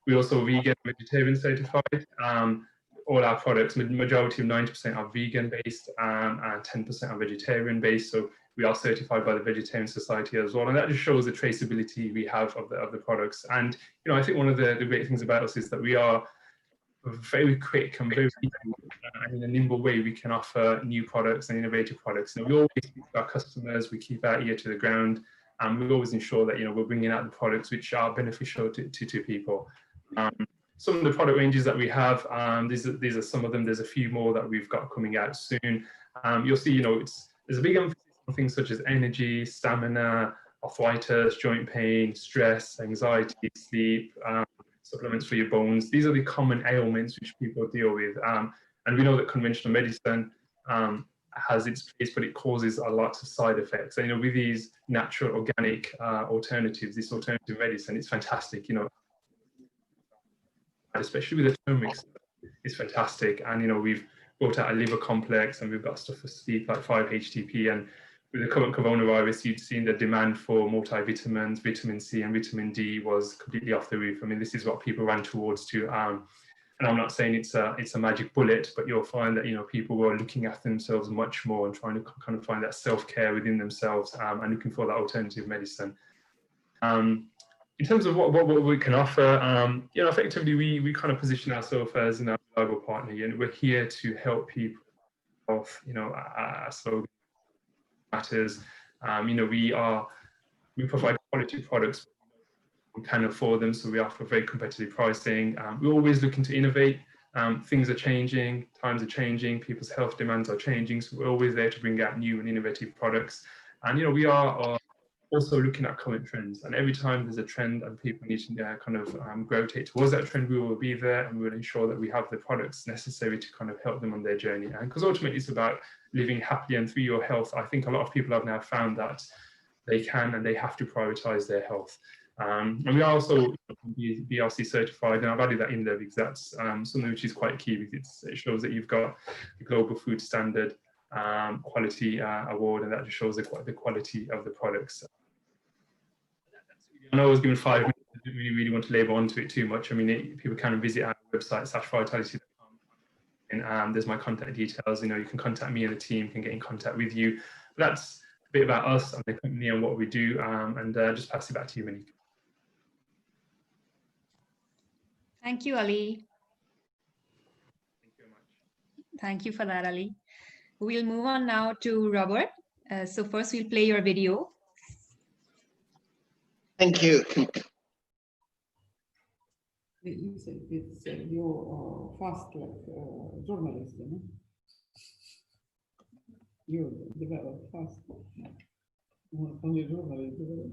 We're also vegan, vegetarian certified. All our products, majority of 90% are vegan based and 10% are vegetarian based. So we are certified by the Vegetarian Society as well. And that just shows the traceability we have of the products. And, you know, I think one of the great things about us is that we are very quick and very and in a nimble way we can offer new products and innovative products. You know, we always speak to our customers, we keep our ear to the ground, and we always ensure that, you know, we're bringing out the products which are beneficial to people. Some of the product ranges that we have, these are some of them. There's a few more that we've got coming out soon. You'll see, you know, there's a big emphasis on things such as energy, stamina, arthritis, joint pain, stress, anxiety, sleep, supplements for your bones. These are the common ailments which people deal with. And we know that conventional medicine has its place, but it causes a lot of side effects. And, you know, with these natural organic alternatives, this alternative medicine, it's fantastic, you know, especially with the turmeric, it's fantastic. And, you know, we've brought out a liver complex and we've got stuff for sleep like 5-HTP. And with the current coronavirus, you'd seen the demand for multivitamins, vitamin C and vitamin D was completely off the roof. I mean, this is what people ran towards to. And I'm not saying it's a magic bullet, but you'll find that, you know, people were looking after themselves much more and trying to kind of find that self-care within themselves and looking for that alternative medicine. In terms of what we can offer, you know, effectively we kind of position ourselves as an global partner, and we're here to help people. You know, our slogan matters. You know, we provide quality products. We can afford them, so we offer very competitive pricing. We're always looking to innovate. Things are changing, times are changing, people's health demands are changing, so we're always there to bring out new and innovative products. And, you know, we are also looking at current trends, and every time there's a trend and people need to kind of gravitate towards that trend, we will be there and we will ensure that we have the products necessary to kind of help them on their journey. And because ultimately it's about living happily, and through your health, I think a lot of people have now found that they can and they have to prioritize their health. And we are also BRC certified, and I've added that in there because that's something which is quite key, because it shows that you've got the Global Food Standard quality award, and that just shows the quality of the products. I know I was given 5 minutes. I didn't really want to labor onto it too much. I mean, people can visit our website, /vitality.com, and there's my contact details. You know, you can contact me and the team can get in contact with you. But that's a bit about us and the company and what we do, and just pass it back to you, Monique. Thank you, Ali. Thank you very much. Thank you for that, Ali. We'll move on now to Robert. So first we'll play your video. Thank you. It's you fast like journalist, you know? You develop fast. Only journalist develop.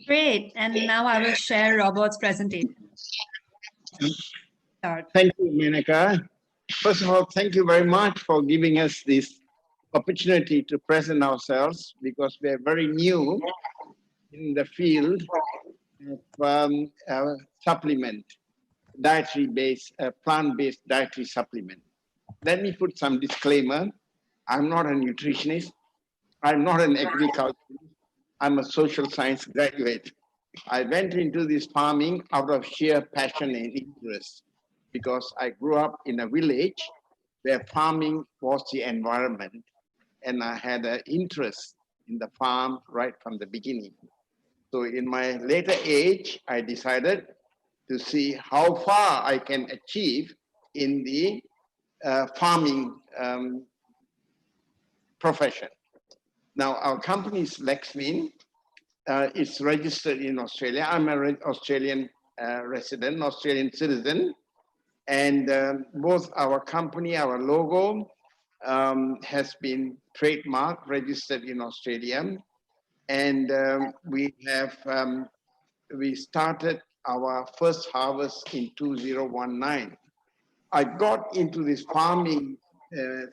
Great. And now I will share Robert's presentation. Start. Thank you, Menaka. First of all, thank you very much for giving us this opportunity to present ourselves, because we are very new in the field of supplement, dietary-based, plant-based dietary supplement. Let me put some disclaimer. I'm not a nutritionist. I'm not an agriculturist. I'm a social science graduate. I went into this farming out of sheer passion and interest, because I grew up in a village where farming was the environment, and I had an interest in the farm right from the beginning. So in my later age, I decided to see how far I can achieve in the farming profession. Now, our company is Lexmin. It's registered in Australia. I'm an Australian resident, Australian citizen. And both our company, our logo, has been trademarked, registered in Australia. And we started our first harvest in 2019. I got into this farming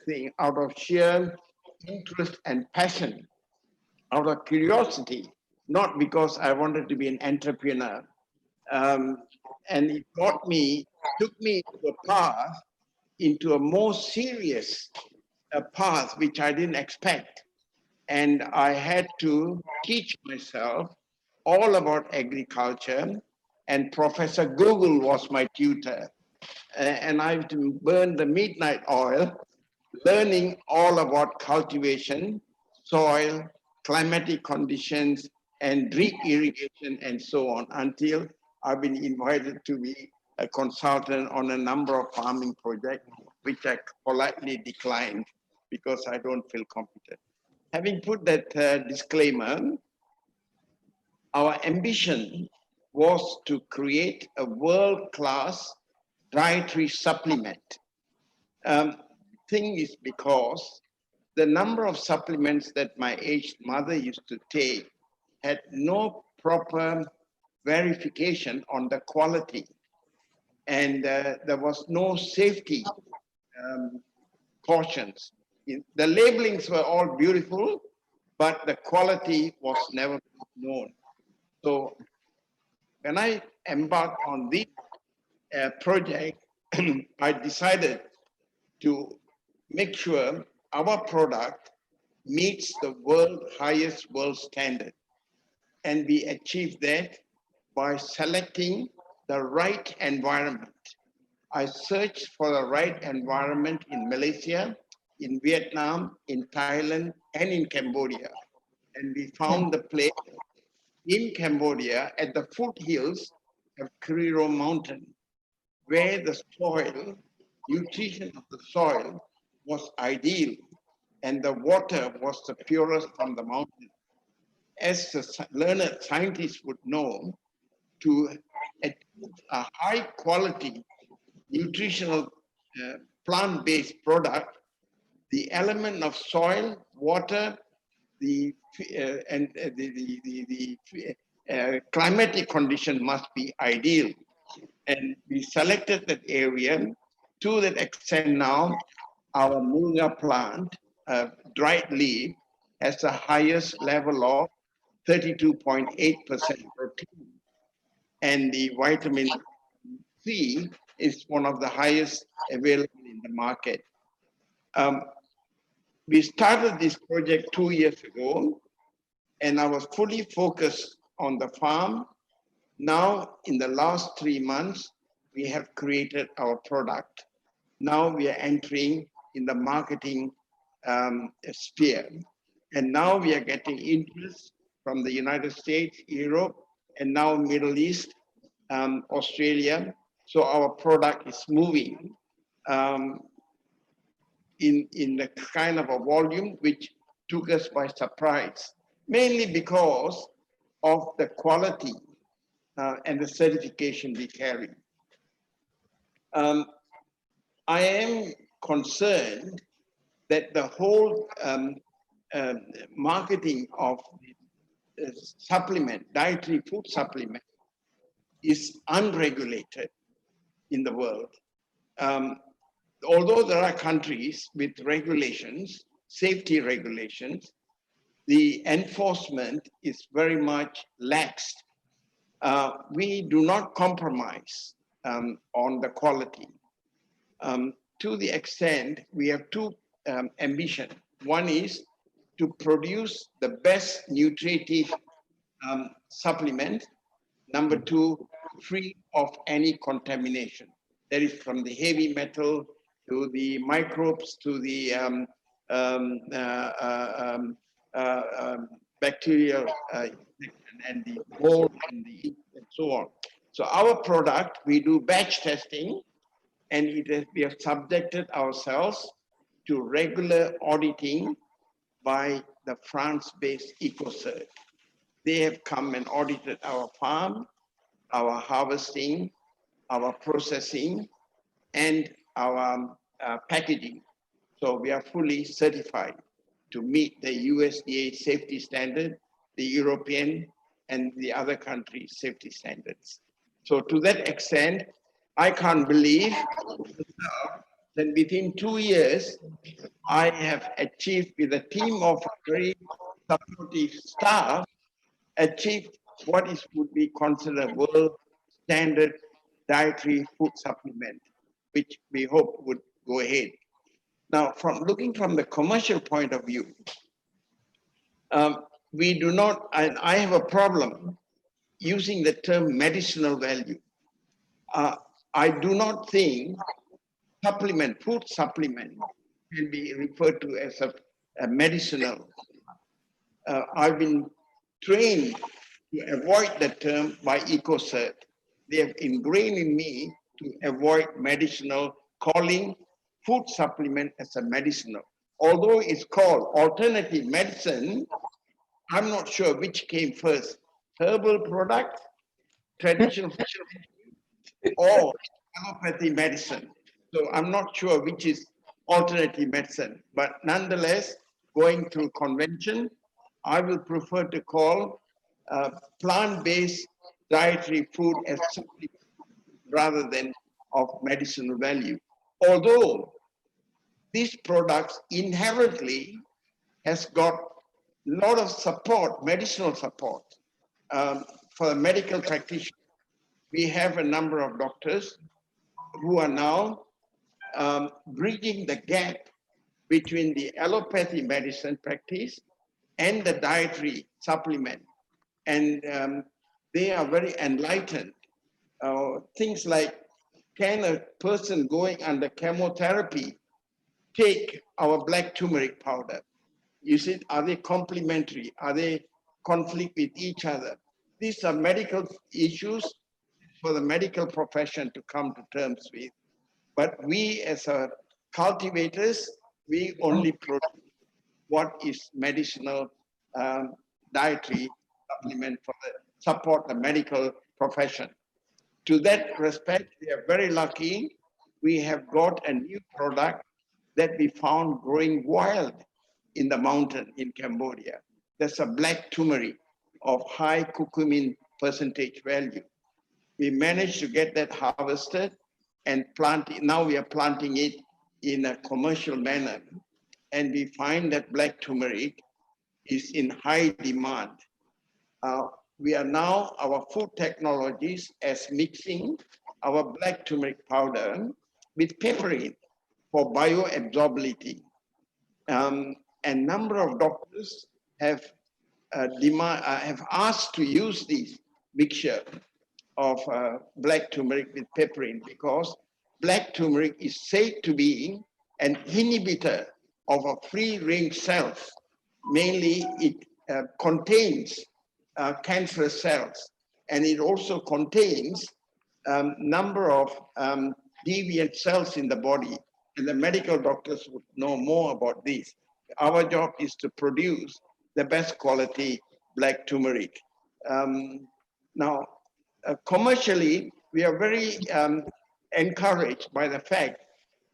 thing out of sheer interest and passion, out of curiosity, not because I wanted to be an entrepreneur. And it took me into a path, into a more serious path, which I didn't expect. And I had to teach myself all about agriculture, and Professor Google was my tutor. And I had to burn the midnight oil, learning all about cultivation, soil, climatic conditions, and drip irrigation, and so on, until I've been invited to be a consultant on a number of farming projects, which I politely declined because I don't feel competent. Having put that disclaimer, our ambition was to create a world-class dietary supplement. Thing is because the number of supplements that my aged mother used to take had no proper verification on the quality, and there was no safety cautions. The labelings were all beautiful, but the quality was never known. So when I embarked on this project, I decided to make sure our product meets the highest world standard. And we achieved that by selecting the right environment. I searched for the right environment in Malaysia, in Vietnam, in Thailand, and in Cambodia. And we found the place in Cambodia at the foothills of Krirou Mountain, where the soil, nutrition of the soil was ideal, and the water was the purest from the mountain. As the learned scientists would know, to achieve a high quality nutritional plant-based product, the element of soil, water, the climatic condition must be ideal. And we selected that area. To that extent now, our Munga plant, dried leaf, has the highest level of 32.8% protein. And the vitamin C is one of the highest available in the market. We started this project 2 years ago, and I was fully focused on the farm. Now, in the last 3 months, we have created our product. Now we are entering in the marketing sphere. And now we are getting interest from the United States, Europe, and now Middle East, Australia. So our product is moving in the kind of a volume which took us by surprise, mainly because of the quality and the certification we carry. I am concerned that the whole marketing of supplement, dietary food supplement, is unregulated in the world. Although there are countries with regulations, safety regulations, the enforcement is very much lax. We do not compromise on the quality. To the extent, we have two ambitions. One is to produce the best nutritive supplement. Number two, free of any contamination. That is from the heavy metal to the microbes to the bacterial and the mold and so on. So our product, we do batch testing, and we have subjected ourselves to regular auditing by the France-based EcoCert. They have come and audited our farm, our harvesting, our processing, and our packaging. So we are fully certified to meet the USDA safety standard, the European and the other countries' safety standards. So to that extent, I can't believe that within 2 years, I have achieved with a team of very supportive staff, achieved what would be considered world standard dietary food supplement, which we hope would go ahead. Now, looking from the commercial point of view, we do not, and I have a problem using the term medicinal value. I do not think supplement, food supplement, can be referred to as a medicinal. I've been trained to avoid the term by EcoCert. They have ingrained in me to avoid medicinal, calling food supplement as a medicinal. Although it's called alternative medicine, I'm not sure which came first, herbal product, traditional or allopathy medicine. So I'm not sure which is alternative medicine, but nonetheless, going through convention, I will prefer to call plant-based dietary food as supplement rather than of medicinal value. Although these products inherently has got a lot of support, medicinal support for the medical practitioner. We have a number of doctors who are now bridging the gap between the allopathy medicine practice and the dietary supplement. And they are very enlightened. Things like, can a person going under chemotherapy take our black turmeric powder? You see, are they complementary? Are they conflict with each other? These are medical issues for the medical profession to come to terms with. But we as cultivators, we only produce what is medicinal dietary supplement for the support the medical profession. To that respect, we are very lucky. We have got a new product that we found growing wild in the mountain in Cambodia. That's a black turmeric of high curcumin percentage value. We managed to get that harvested and plant it. Now we are planting it in a commercial manner. And we find that black turmeric is in high demand. We are now, our food technologies as mixing our black turmeric powder with piperine for bioabsorbability. A number of doctors have asked to use this mixture of black turmeric with piperine because black turmeric is said to be an inhibitor of a free-range cells. Mainly, it contains cancerous cells, and it also contains number of deviant cells in the body. And the medical doctors would know more about this. Our job is to produce the best quality black turmeric. Now, commercially, we are very encouraged by the fact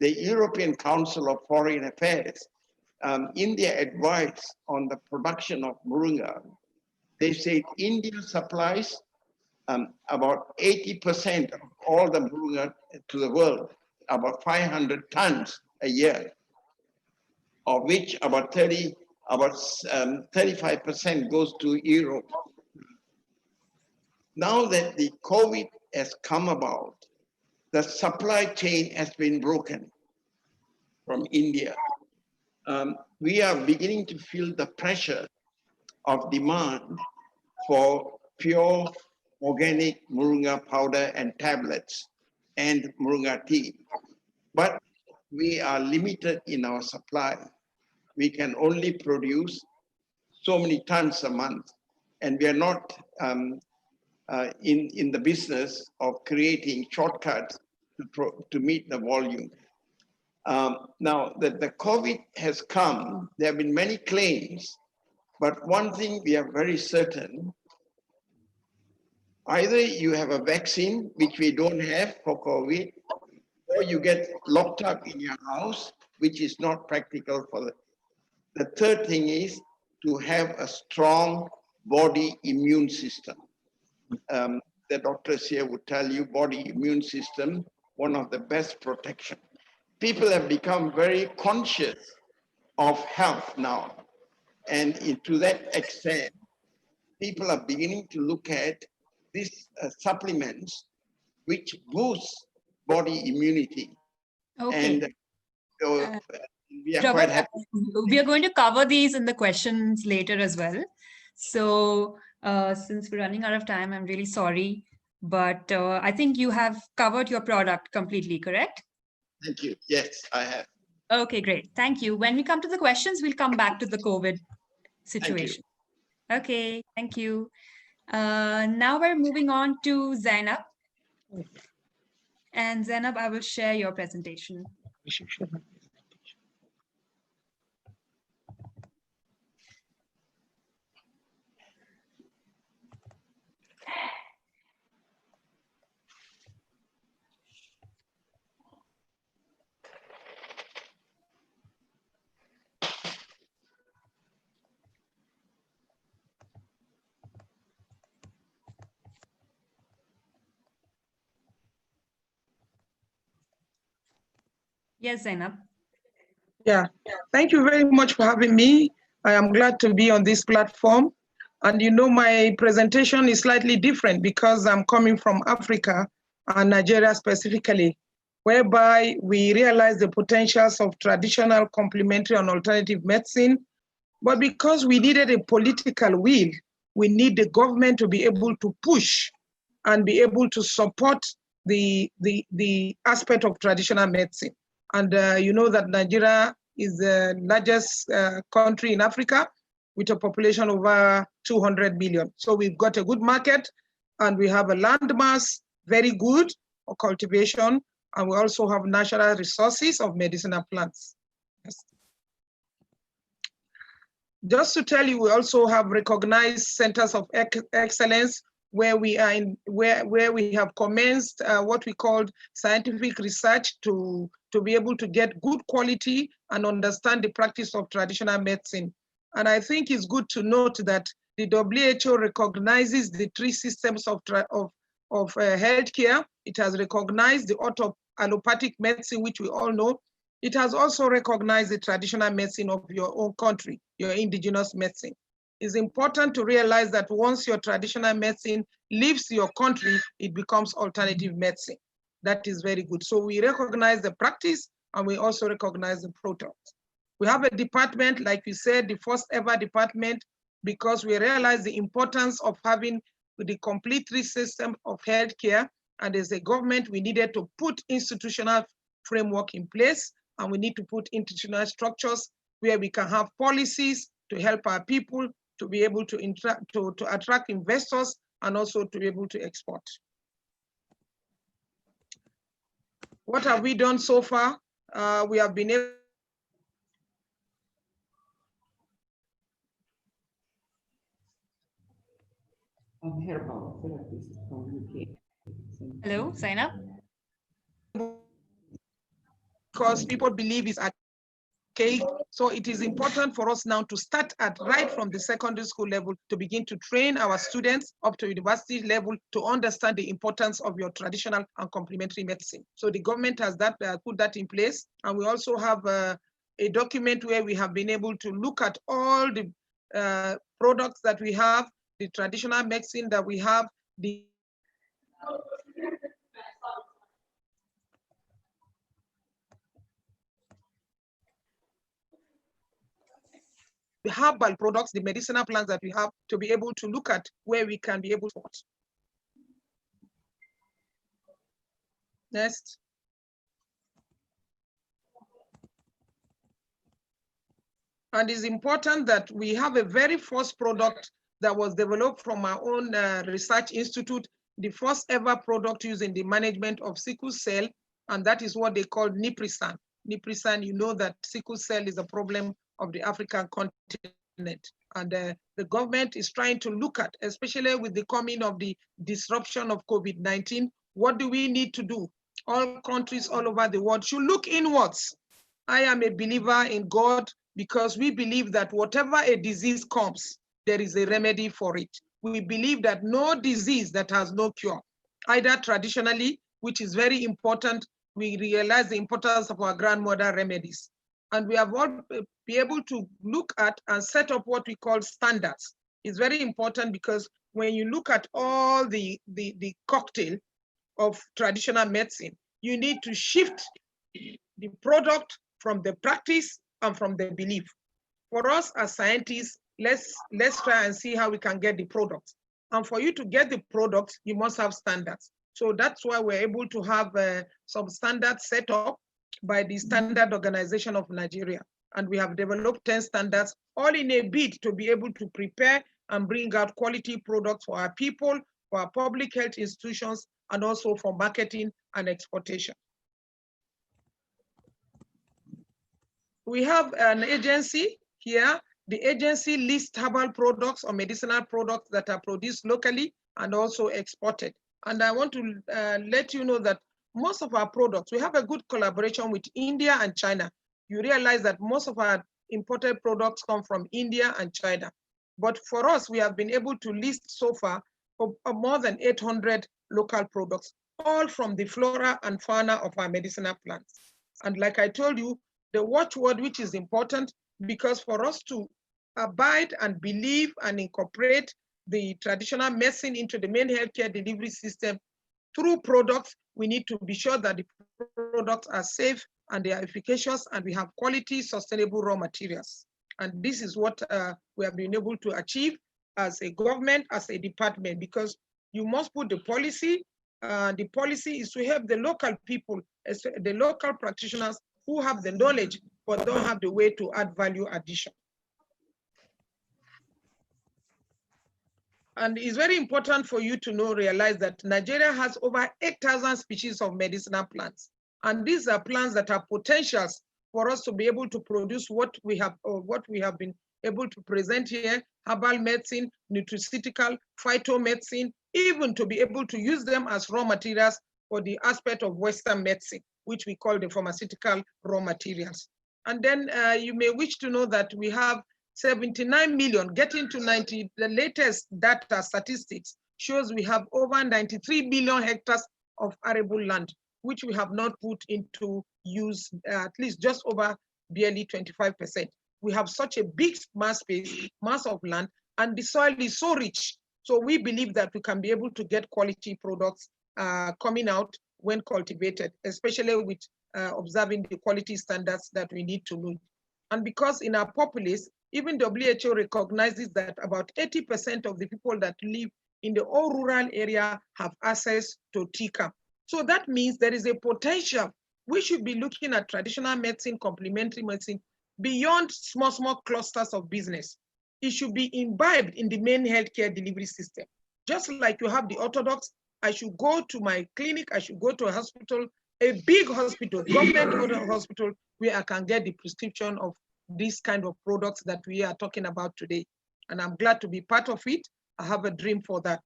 the European Council of Foreign Affairs India advice on the production of moringa, they said India supplies about 80% of all the moringa to the world, about 500 tons a year, of which about 35% goes to Europe. Now that the COVID has come about, the supply chain has been broken from India. We are beginning to feel the pressure of demand for pure organic moringa powder and tablets and moringa tea. But we are limited in our supply. We can only produce so many tons a month, and we are not in the business of creating shortcuts to meet the volume. Now that the COVID has come, there have been many claims, but one thing we are very certain, either you have a vaccine, which we don't have for COVID, or you get locked up in your house, which is not practical for the third thing is to have a strong body immune system. The doctors here would tell you body immune system, one of the best protection. People have become very conscious of health now. And to that extent, people are beginning to look at these supplements which boost body immunity. Okay. And so we are Robert, quite happy. we are going to cover these in the questions later as well. So since we're running out of time, I'm really sorry, but I think you have covered your product completely, correct? Thank you. Yes, I have. Okay, great. Thank you. When we come to the questions, we'll come back to the COVID situation. Okay, thank you. Now we're moving on to Zainab. And Zainab, I will share your presentation. Yes, Zainab. Yeah, thank you very much for having me. I am glad to be on this platform. And you know, my presentation is slightly different because I'm coming from Africa and Nigeria specifically, whereby we realize the potentials of traditional, complementary, and alternative medicine. But because we needed a political will, we need the government to be able to push and be able to support the aspect of traditional medicine. And you know that Nigeria is the largest country in Africa with a population over 200 million. So we've got a good market and we have a landmass, very good for cultivation. And we also have natural resources of medicinal plants. Yes. Just to tell you, we also have recognized centers of excellence where we are where we have commenced what we called scientific research to be able to get good quality and understand the practice of traditional medicine. And I think it's good to note that the WHO recognizes the three systems of healthcare. It has recognized the allopathic medicine, which we all know. It has also recognized the traditional medicine of your own country, your indigenous medicine. It's important to realize that once your traditional medicine leaves your country, it becomes alternative medicine. That is very good. So we recognize the practice and we also recognize the product. We have a department, like we said, the first ever department, because we realize the importance of having the complete system of healthcare. And as a government, we needed to put institutional framework in place, and we need to put institutional structures where we can have policies to help our people to be able to attract investors and also to be able to export. What have we done so far? We have been able Hello, Zainab. because people believe it's Okay, so it is important for us now to start at right from the secondary school level to begin to train our students up to university level to understand the importance of your traditional and complementary medicine. So the government has that put that in place, and we also have a document where we have been able to look at all the products that we have, the traditional medicine that we have, the herbal products, the medicinal plants that we have, to be able to look at where we can be able to. Next. And it's important that we have a very first product that was developed from our own research institute, the first ever product used in the management of sickle cell, and that is what they call Niprisan. Niprisan, you know that sickle cell is a problem of the African continent. And the government is trying to look at, especially with the coming of the disruption of COVID-19, what do we need to do? All countries all over the world should look inwards. I am a believer in God because we believe that whatever a disease comes, there is a remedy for it. We believe that no disease that has no cure, either traditionally, which is very important, we realize the importance of our grandmother remedies. And we have all be able to look at and set up what we call standards. It's very important because when you look at all the cocktail of traditional medicine, you need to shift the product from the practice and from the belief. For us as scientists, let's try and see how we can get the product. And for you to get the product, you must have standards. So that's why we're able to have some standards set up by the Standard Organization of Nigeria. And we have developed 10 standards, all in a bid to be able to prepare and bring out quality products for our people, for our public health institutions, and also for marketing and exportation. We have an agency here. The agency lists herbal products or medicinal products that are produced locally and also exported. And I want to let you know that most of our products, we have a good collaboration with India and China. You realize that most of our imported products come from India and China. But for us, we have been able to list so far more than 800 local products, all from the flora and fauna of our medicinal plants. And like I told you, the watchword, which is important, because for us to abide and believe and incorporate the traditional medicine into the main healthcare delivery system through products, we need to be sure that the products are safe and they are efficacious and we have quality, sustainable raw materials. And this is what we have been able to achieve as a government, as a department, because you must put the policy. The policy is to help the local people, the local practitioners who have the knowledge but don't have the way to add value addition. And it's very important for you to realize that Nigeria has over 8,000 species of medicinal plants. And these are plants that are potentials for us to be able to produce what we have been able to present here: herbal medicine, nutraceutical, phytomedicine, even to be able to use them as raw materials for the aspect of Western medicine, which we call the pharmaceutical raw materials. And then you may wish to know that we have 79 million, getting to 90, the latest data statistics shows we have over 93 billion hectares of arable land, which we have not put into use, at least just over barely 25%. We have such a big mass of land, and the soil is so rich. So we believe that we can be able to get quality products coming out when cultivated, especially with observing the quality standards that we need to meet. And because in our populace, even WHO recognizes that about 80% of the people that live in the all rural area have access to TICA. So that means there is a potential. We should be looking at traditional medicine, complementary medicine, beyond small clusters of business. It should be imbibed in the main healthcare delivery system. Just like you have the orthodox, I should go to my clinic, I should go to a hospital, a big hospital, government hospital, where I can get the prescription of these kind of products that we are talking about today. And I'm glad to be part of it. I have a dream for that.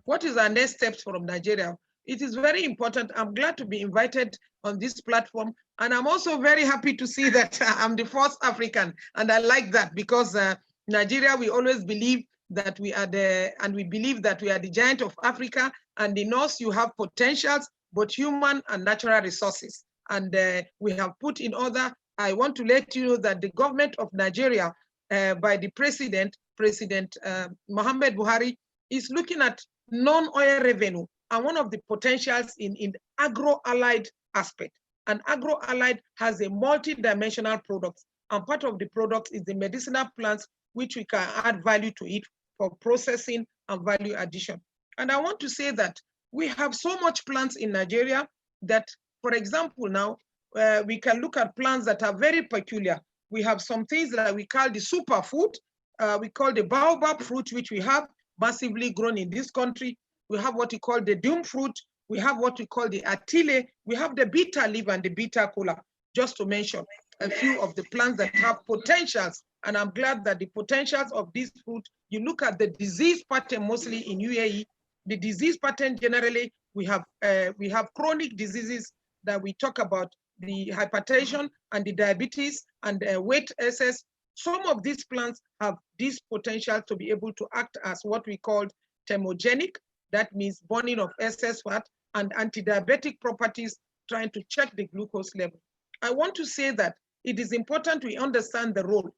What is our next steps from Nigeria? it is very important. I'm glad to be invited on this platform. And I'm also very happy to see that I'm the first African. And I like that because Nigeria, we always believe that we are we believe that we are the giant of Africa. And in us, you have potentials, both human and natural resources. And we have put in order, I want to let you know that the government of Nigeria, by the President Muhammad Buhari, is looking at non-oil revenue and one of the potentials in agro-allied aspect. And agro-allied has a multi-dimensional product. And part of the product is the medicinal plants, which we can add value to it for processing and value addition. And I want to say that we have so much plants in Nigeria that, for example, now we can look at plants that are very peculiar. We have some things that we call the superfood. We call the baobab fruit, which we have massively grown in this country. We have what we call the doom fruit. We have what we call the atile. We have the bitter leaf and the bitter cola, just to mention a few of the plants that have potentials. And I'm glad that the potentials of this fruit, you look at the disease pattern mostly in UAE, the disease pattern generally, we have chronic diseases that we talk about, the hypertension and the diabetes and the weight excess. Some of these plants have this potential to be able to act as what we call thermogenic, that means burning of excess fat, and anti-diabetic properties, trying to check the glucose level. I want to say that it is important we understand the role.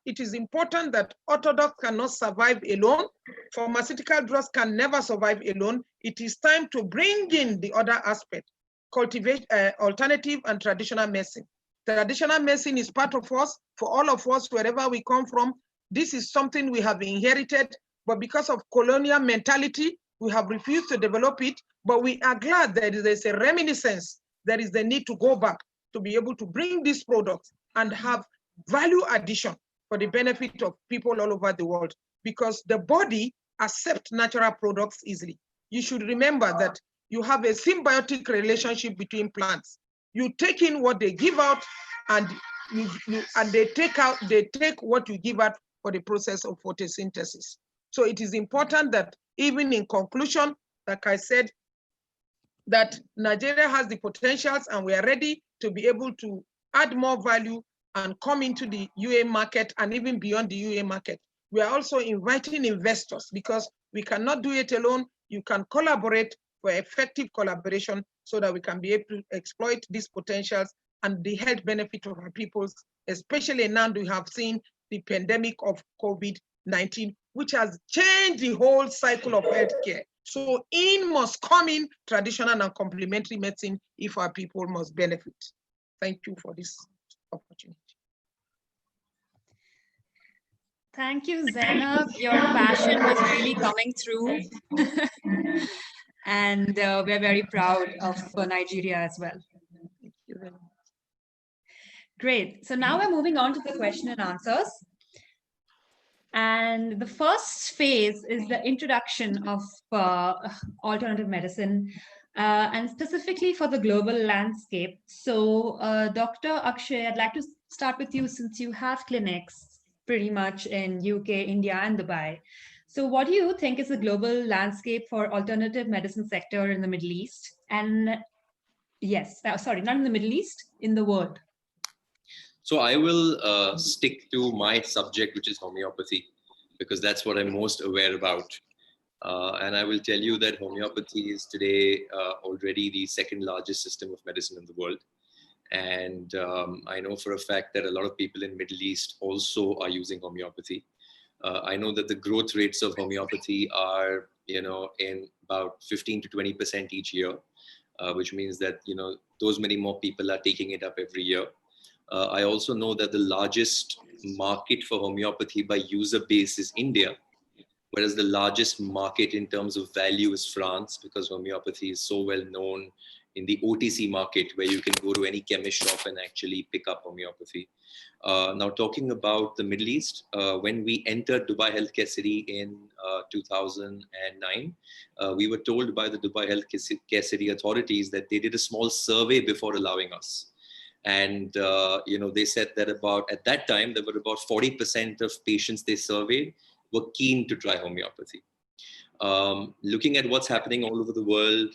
It is important that orthodox cannot survive alone. Pharmaceutical drugs can never survive alone. It is time to bring in the other aspect, cultivate alternative and traditional medicine. Traditional medicine is part of us, for all of us, wherever we come from. This is something we have inherited, but because of colonial mentality, we have refused to develop it, but we are glad that there is a reminiscence. There is the need to go back to be able to bring these products and have value addition for the benefit of people all over the world, because the body accepts natural products easily. You should remember that you have a symbiotic relationship between plants. You take in what they give out, and they take what you give out for the process of photosynthesis. So it is important that, even in conclusion, like I said, that Nigeria has the potentials and we are ready to be able to add more value and come into the UAE market and even beyond the UAE market. We are also inviting investors because we cannot do it alone. You can collaborate for effective collaboration so that we can be able to exploit these potentials and the health benefit of our peoples, especially now we have seen the pandemic of COVID-19, which has changed the whole cycle of healthcare. So in must come in traditional and complementary medicine if our people must benefit. Thank you for this opportunity. Thank you, Zainab. Your passion was really coming through. And we're very proud of Nigeria as well. Thank you very much. Great. So now we're moving on to the question and answers. And the first phase is the introduction of alternative medicine, and specifically for the global landscape. So Dr. Akshay, I'd like to start with you, since you have clinics pretty much in UK, India, and Dubai. So what do you think is the global landscape for alternative medicine sector in the Middle East? And yes, sorry, not in the Middle East, in the world. So I will stick to my subject, which is homeopathy, because that's what I'm most aware about. And I will tell you that homeopathy is today already the second largest system of medicine in the world. And I know for a fact that a lot of people in Middle East also are using homeopathy. I know that the growth rates of homeopathy are, in about 15 to 20% each year, which means that, those many more people are taking it up every year. I also know that the largest market for homeopathy by user base is India, whereas the largest market in terms of value is France, because homeopathy is so well known in the OTC market, where you can go to any chemist shop and actually pick up homeopathy. Now, talking about the Middle East, when we entered Dubai Healthcare City in 2009, we were told by the Dubai Healthcare City authorities that they did a small survey before allowing us. And, they said that at that time, there were about 40% of patients they surveyed were keen to try homeopathy. looking at what's happening all over the world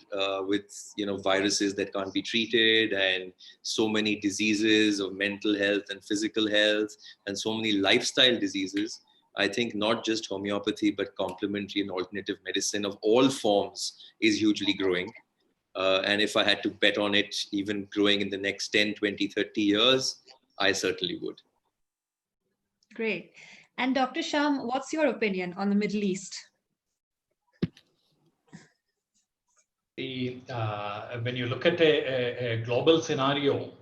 with viruses that can't be treated, and so many diseases of mental health and physical health, and so many lifestyle diseases, I think not just homeopathy, but complementary and alternative medicine of all forms is hugely growing. And if I had to bet on it even growing in the next 10, 20, 30 years, I certainly would. Great. And Dr. Sham, what's your opinion on the Middle East? When you look at a global scenario,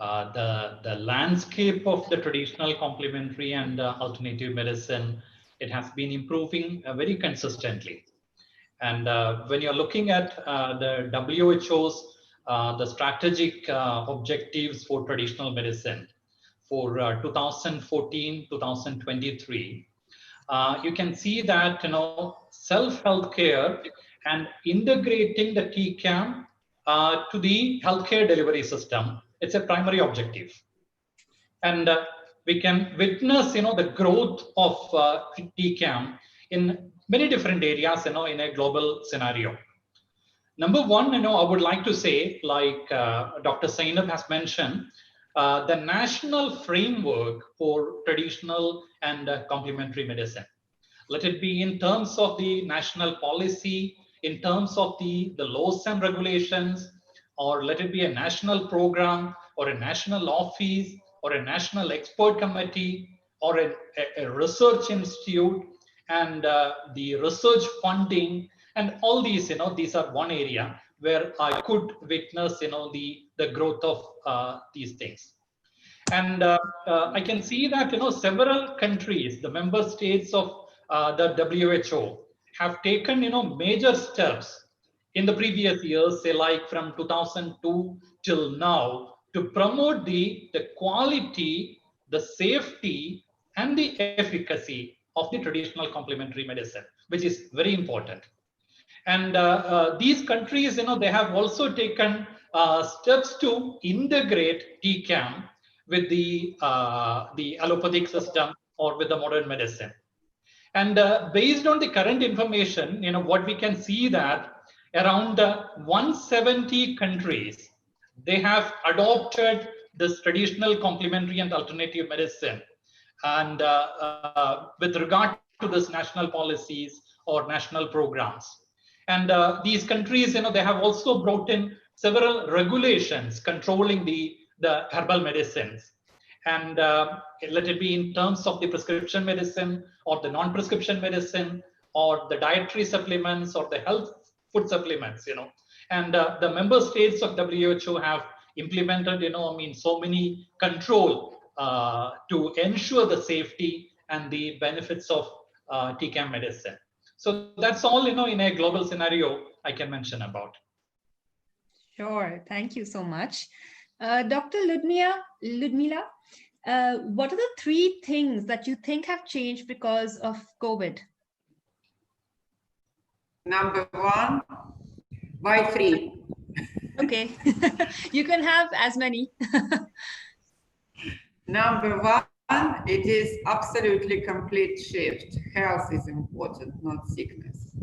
the landscape of the traditional complementary and alternative medicine, it has been improving very consistently. And when you're looking at the WHO's the strategic objectives for traditional medicine for 2014-2023, you can see that self-health care and integrating the TCAM to the healthcare delivery system, it's a primary objective. And we can witness the growth of TCAM in many different areas in a global scenario. Number one, I would like to say, like Dr. Zainab has mentioned, the national framework for traditional and complementary medicine. Let it be in terms of the national policy, in terms of the laws and regulations, or let it be a national program, or a national office, or a national expert committee, or a research institute, and the research funding, and all these, these are one area where I could witness, the growth of these things. And I can see that, several countries, the member states of the WHO have taken, major steps in the previous years, say like from 2002 till now, to promote the quality, the safety, and the efficacy of the traditional complementary medicine, which is very important. And these countries, they have also taken steps to integrate TCAM with the allopathic system or with the modern medicine. And based on the current information, what we can see that around 170 countries, they have adopted this traditional complementary and alternative medicine. And with regard to this national policies or national programs. And these countries, they have also brought in several regulations controlling the herbal medicines. And let it be in terms of the prescription medicine or the non-prescription medicine or the dietary supplements or the health food supplements, And the member states of WHO have implemented, so many control to ensure the safety and the benefits of TCAM medicine. So that's all, in a global scenario I can mention about. Sure, thank you so much. Dr. Ludmila, what are the 3 things that you think have changed because of COVID? Number 1, why 3? Okay, you can have as many. Number 1, it is absolutely complete shift. Health is important, not sickness.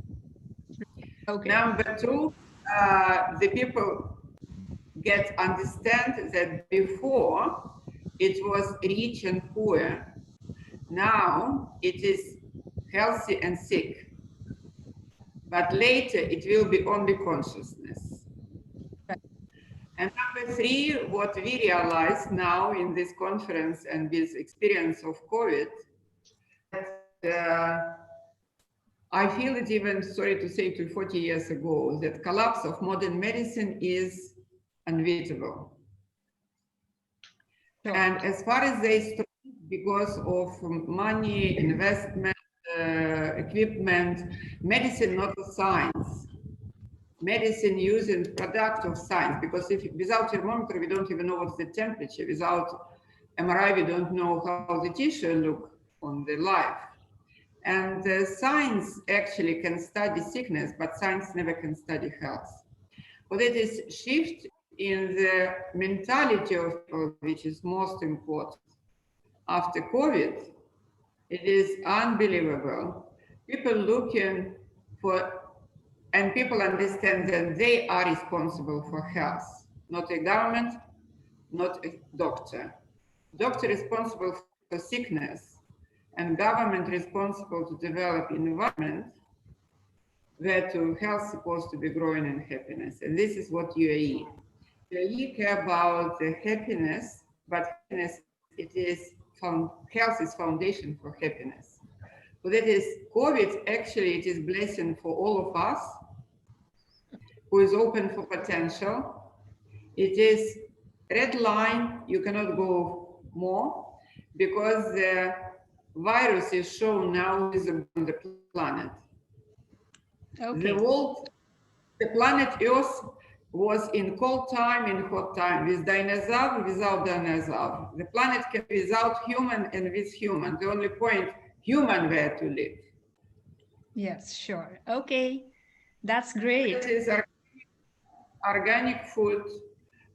Okay. Number 2, the people understand that before it was rich and poor. Now it is healthy and sick. But later it will be only consciousness. And number 3, what we realize now in this conference and this experience of COVID, I feel it even, sorry to say, to 40 years ago, that collapse of modern medicine is inevitable. Sure. And as far as they stop because of money, investment, equipment, medicine not a science. Medicine using product of science, because without thermometer we don't even know what's the temperature. Without MRI we don't know how the tissue look on the life. And science actually can study sickness, but science never can study health. But it is shift in the mentality of people, which is most important. After COVID, it is unbelievable. People looking and people understand that they are responsible for health, not a government, not a doctor. Doctor responsible for sickness, and government responsible to develop environment where to health supposed to be growing in happiness. And this is what UAE. UAE care about the happiness, but happiness, health is foundation for happiness. So that is COVID, actually it is blessing for all of us who is open for potential. It is red line, you cannot go more because the virus is shown now is on the planet. Okay. The planet Earth was in cold time, in hot time, with dinosaur, without dinosaur. The planet can be without human and with human. The only point, human where to live. Yes, sure. Okay, that's great. It is organic food,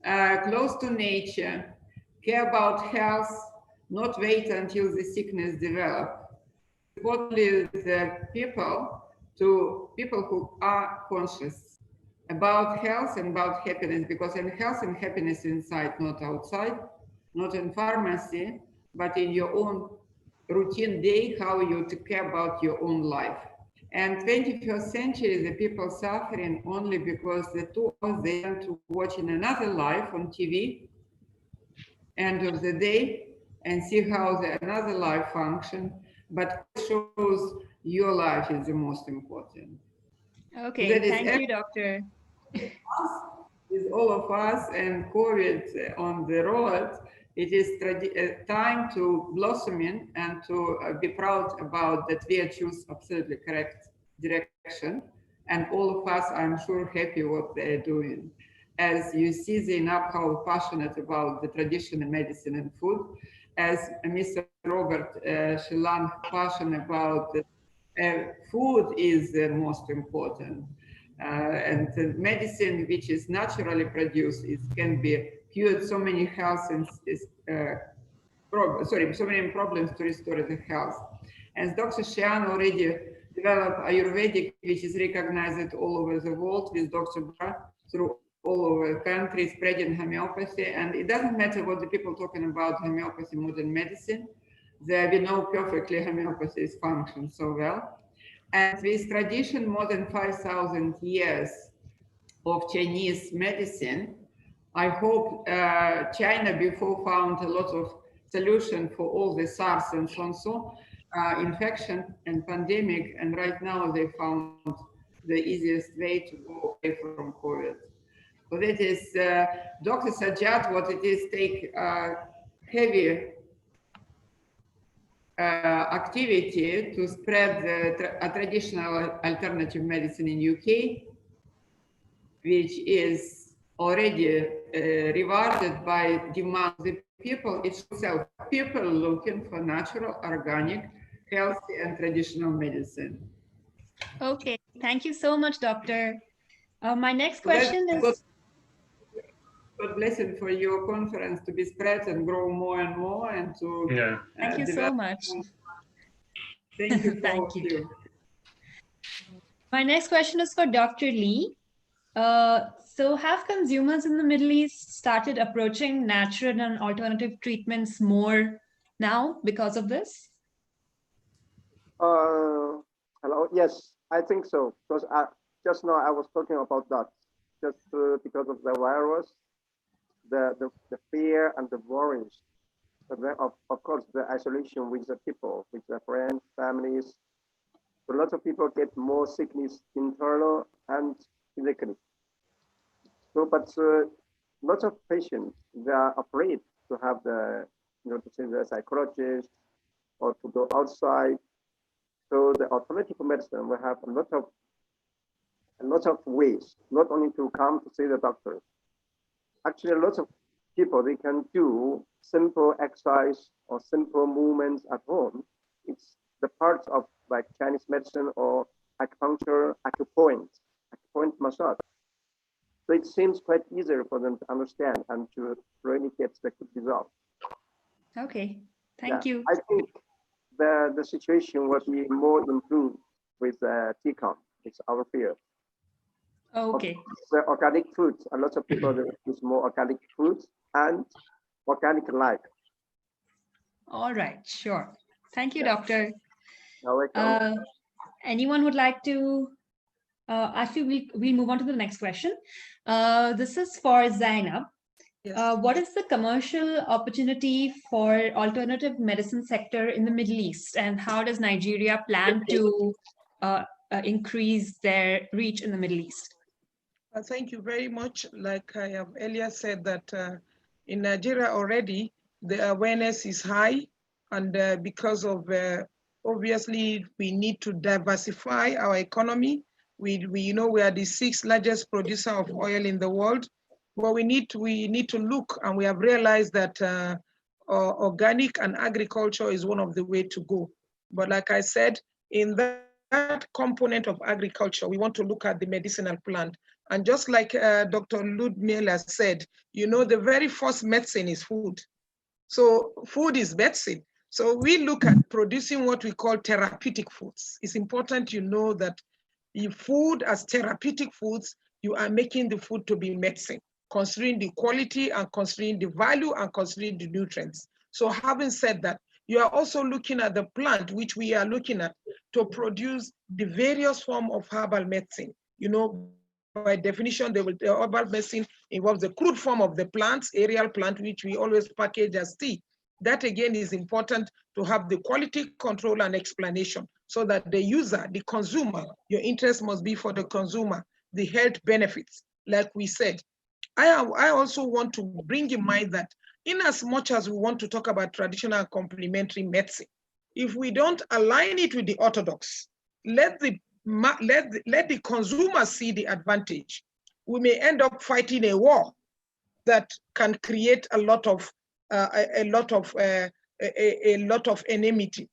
close to nature, care about health, not wait until the sickness develop. Importantly, the people who are conscious about health and about happiness, because in health and happiness inside, not outside, not in pharmacy, but in your own routine day, how you take care about your own life. And 21st century, the people suffering only because the 2 hours they want to watch in another life on TV, end of the day, and see how another life function, but it shows your life is the most important. Okay, thank you, doctor. With all of us and COVID on the road, it is time to blossoming and to be proud about that we choose absolutely correct direction. And all of us, I'm sure, happy what they're doing. As you see, they know how passionate about the traditional medicine and food. As Mr. Robert Shillan passionate about food is the most important. And the medicine which is naturally produced, it can be cured so many health and so many problems to restore the health. As Dr. Shian already developed Ayurvedic, which is recognized all over the world with Dr. Bra through all over the country, spreading homeopathy. And it doesn't matter what the people talking about homeopathy, modern medicine. There we know perfectly homeopathy functions so well. And with tradition, more than 5,000 years of Chinese medicine, I hope China before found a lot of solution for all the SARS and so infection and pandemic. And right now they found the easiest way to go away from COVID. So that is, Dr. Sajjad, what it is, take heavy activity to spread the traditional alternative medicine in UK, which is already rewarded by demand of the people itself. People looking for natural, organic, healthy, and traditional medicine. Okay, thank you so much, doctor. My next question is... God blessing for your conference to be spread and grow more and more and to thank you so much. Thank you. Thank you. My next question is for Dr. Lee. So have consumers in the Middle East started approaching natural and alternative treatments more now because of this? Hello. Yes, I think so. Because just now I was talking about that. Just because of the virus, the fear and the worries, of course, the isolation with the people, with their friends, families. So lots of people get more sickness internal and physically. So, but lots of patients, they are afraid to have to see the psychologist or to go outside. So the alternative medicine will have a lot of ways, not only to come to see the doctor. Actually, lots of people, they can do simple exercise or simple movements at home. It's the parts of like Chinese medicine or acupuncture, acupoint massage. So it seems quite easier for them to understand and to really get the good result. Okay, thank you. I think the situation will be more improved with TCOM. It's our fear. Okay. The organic fruits. A lot of people use more organic fruits and organic life. All right. Sure. Thank you, Yeah. Doctor. You're welcome. Anyone would like to? Actually, we'll move on to the next question. This is for Zainab. Yes. What is the commercial opportunity for alternative medicine sector in the Middle East, and how does Nigeria plan to increase their reach in the Middle East? Thank you very much. Like I have earlier said that in Nigeria already, the awareness is high, and because of, obviously, we need to diversify our economy. We know we are the 6th largest producer of oil in the world, but we need to look, and we have realized that organic and agriculture is one of the way to go. But like I said, in that component of agriculture, we want to look at the medicinal plant. And just like Dr. Ludmila said, you know, the very first medicine is food. So food is medicine. So we look at producing what we call therapeutic foods. It's important you know that if food as therapeutic foods, you are making the food to be medicine, considering the quality and considering the value and considering the nutrients. So having said that, you are also looking at the plant, which we are looking at, to produce the various form of herbal medicine. You know, by definition, the herbal medicine involves the crude form of the plants, aerial plant, which we always package as tea. That again is important to have the quality control and explanation so that the user, the consumer, your interest must be for the consumer, the health benefits, like we said. I also want to bring in mind that in as much as we want to talk about traditional and complementary medicine, if we don't align it with the orthodox, let the consumer see the advantage, we may end up fighting a war that can create a lot of enmity.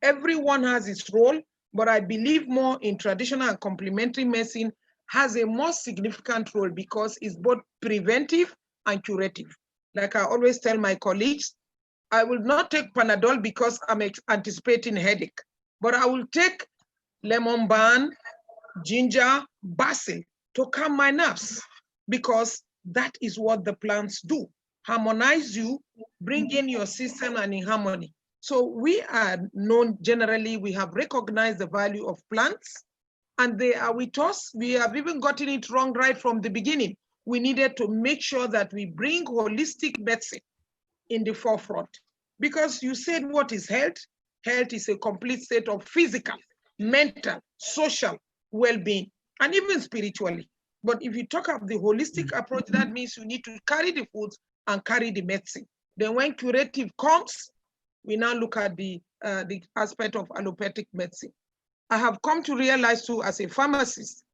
Everyone has its role, but I believe more in traditional and complementary medicine has a more significant role because it's both preventive and curative. Like I always tell my colleagues, I will not take Panadol because I'm anticipating headache, but I will take lemon balm, ginger, basil to calm my nerves because that is what the plants do. Harmonize you, bring in your system and in harmony. So we are known generally, we have recognized the value of plants and they are with us. We have even gotten it wrong right from the beginning. We needed to make sure that we bring holistic medicine in the forefront because you said what is health? Health is a complete state of physical, mental, social well-being, and even spiritually. But if you talk of the holistic approach, that means you need to carry the foods and carry the medicine. Then when curative comes, we now look at the aspect of allopathic medicine. I have come to realize too, as a pharmacist,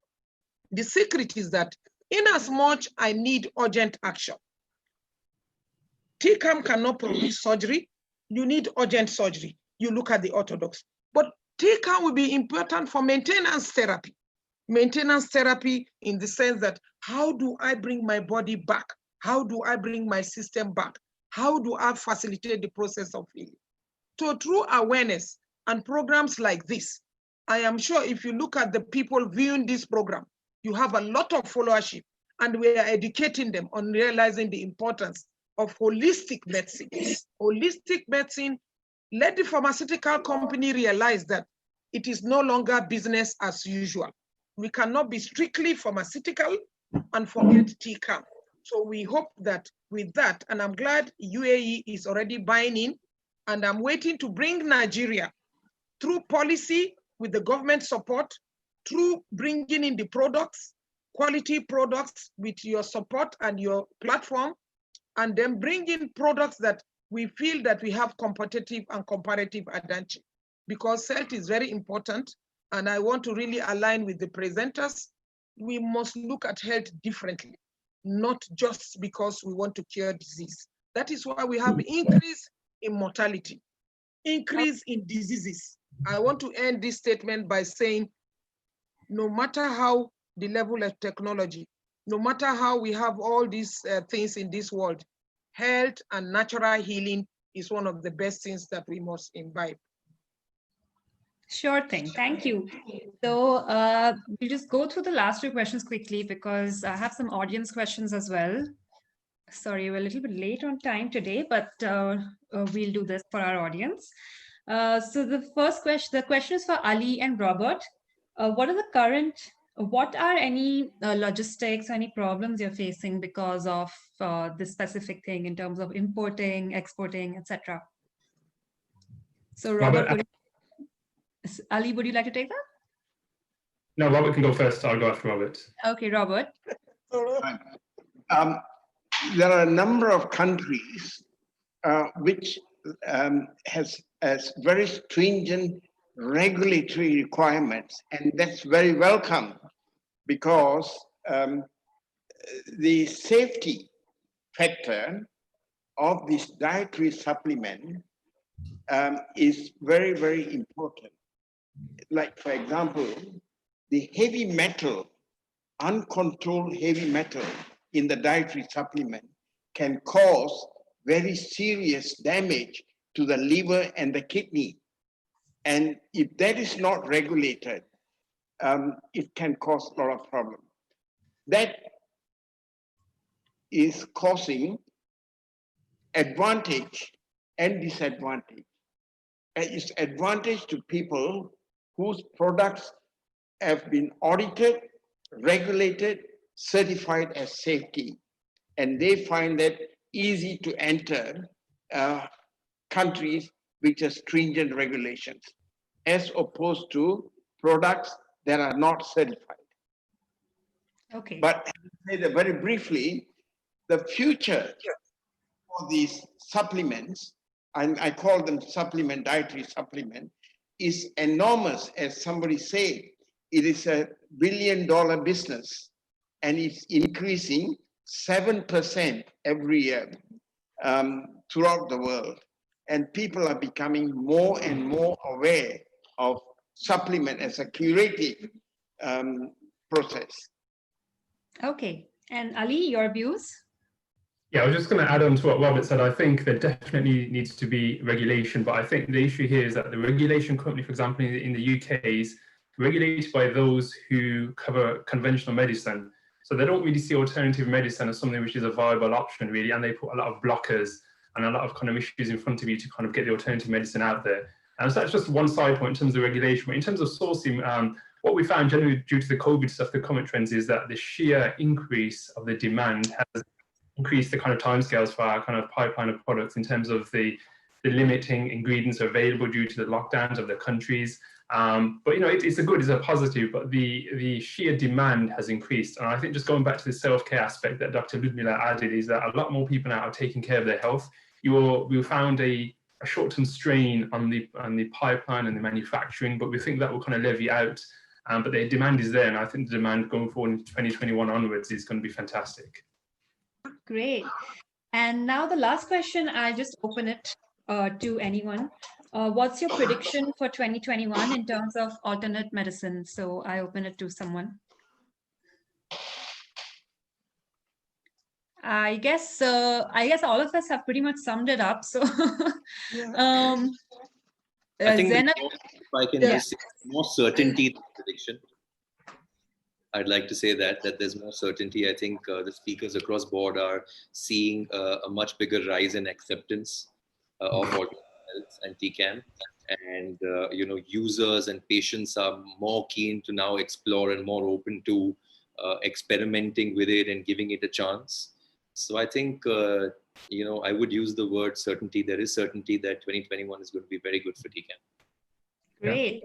the secret is that in as much I need urgent action, TCAM cannot produce surgery, you need urgent surgery. You look at the orthodox. But TCAM will be important for maintenance therapy. Maintenance therapy in the sense that how do I bring my body back? How do I bring my system back? How do I facilitate the process of healing? So through awareness and programs like this, I am sure if you look at the people viewing this program, you have a lot of followership and we are educating them on realizing the importance of holistic medicine. Holistic medicine, let the pharmaceutical company realize that it is no longer business as usual. We cannot be strictly pharmaceutical and forget TCAM. So we hope that with that, and I'm glad UAE is already buying in, and I'm waiting to bring Nigeria through policy with the government support, through bringing in the products, quality products with your support and your platform, and then bring in products that we feel that we have competitive and comparative advantage. Because health is very important, and I want to really align with the presenters. We must look at health differently, not just because we want to cure disease. That is why we have increase in mortality, increase in diseases. I want to end this statement by saying, no matter how the level of technology, no matter how we have all these things in this world, health and natural healing is one of the best things that we must imbibe. Sure thing. Thank you. So we'll just go through the last two questions quickly because I have some audience questions as well. Sorry, we're a little bit late on time today, but we'll do this for our audience. So the first question, the question is for Ali and Robert. What are any logistics, any problems you're facing because of this specific thing in terms of importing, exporting, etc.? So Robert, Ali, would you like to take that? No, Robert can go first. I'll go after Robert. Okay, Robert. There are a number of countries which has very stringent regulatory requirements, and that's very welcome because the safety factor of this dietary supplement is very, very important. Like, for example, the heavy metal, uncontrolled heavy metal in the dietary supplement can cause very serious damage to the liver and the kidney. And if that is not regulated, it can cause a lot of problems. That is causing advantage and disadvantage. It's advantage to people whose products have been audited, regulated, certified as safety, and they find that easy to enter countries which have stringent regulations, as opposed to products that are not certified. Okay. But very briefly, the future for these supplements, and I call them dietary supplement, is enormous. As somebody said, it is a billion-dollar business, and it's increasing 7% every year throughout the world. And people are becoming more and more aware of supplement as a curative process. Okay. And Ali, your views? Yeah, I was just going to add on to what Robert said. I think there definitely needs to be regulation, but I think the issue here is that the regulation currently, for example, in the UK is regulated by those who cover conventional medicine. So they don't really see alternative medicine as something which is a viable option, really, and they put a lot of blockers and a lot of kind of issues in front of you to kind of get the alternative medicine out there. And so that's just one side point in terms of regulation. But in terms of sourcing, what we found generally due to the COVID stuff, the current trends is that the sheer increase of the demand has increased the kind of timescales for our kind of pipeline of products in terms of the limiting ingredients available due to the lockdowns of the countries. But you know, it's a positive, but the sheer demand has increased. And I think just going back to the self-care aspect that Dr. Ludmila added is that a lot more people now are taking care of their health. We found a short-term strain on the pipeline and the manufacturing, but we think that will kind of levy out. But the demand is there, and I think the demand going forward in 2021 onwards is going to be fantastic. Great. And now the last question, I'll just open it to anyone. What's your prediction for 2021 in terms of alternate medicine? So I open it to someone. I guess all of us have pretty much summed it up. So I think Zainab, if I can just say more certainty than prediction. I'd like to say that there's more certainty. I think the speakers across board are seeing a much bigger rise in acceptance of alternative health and TCAM, and users and patients are more keen to now explore and more open to experimenting with it and giving it a chance. So I think I would use the word certainty. There is certainty that 2021 is going to be very good for TCAM. great.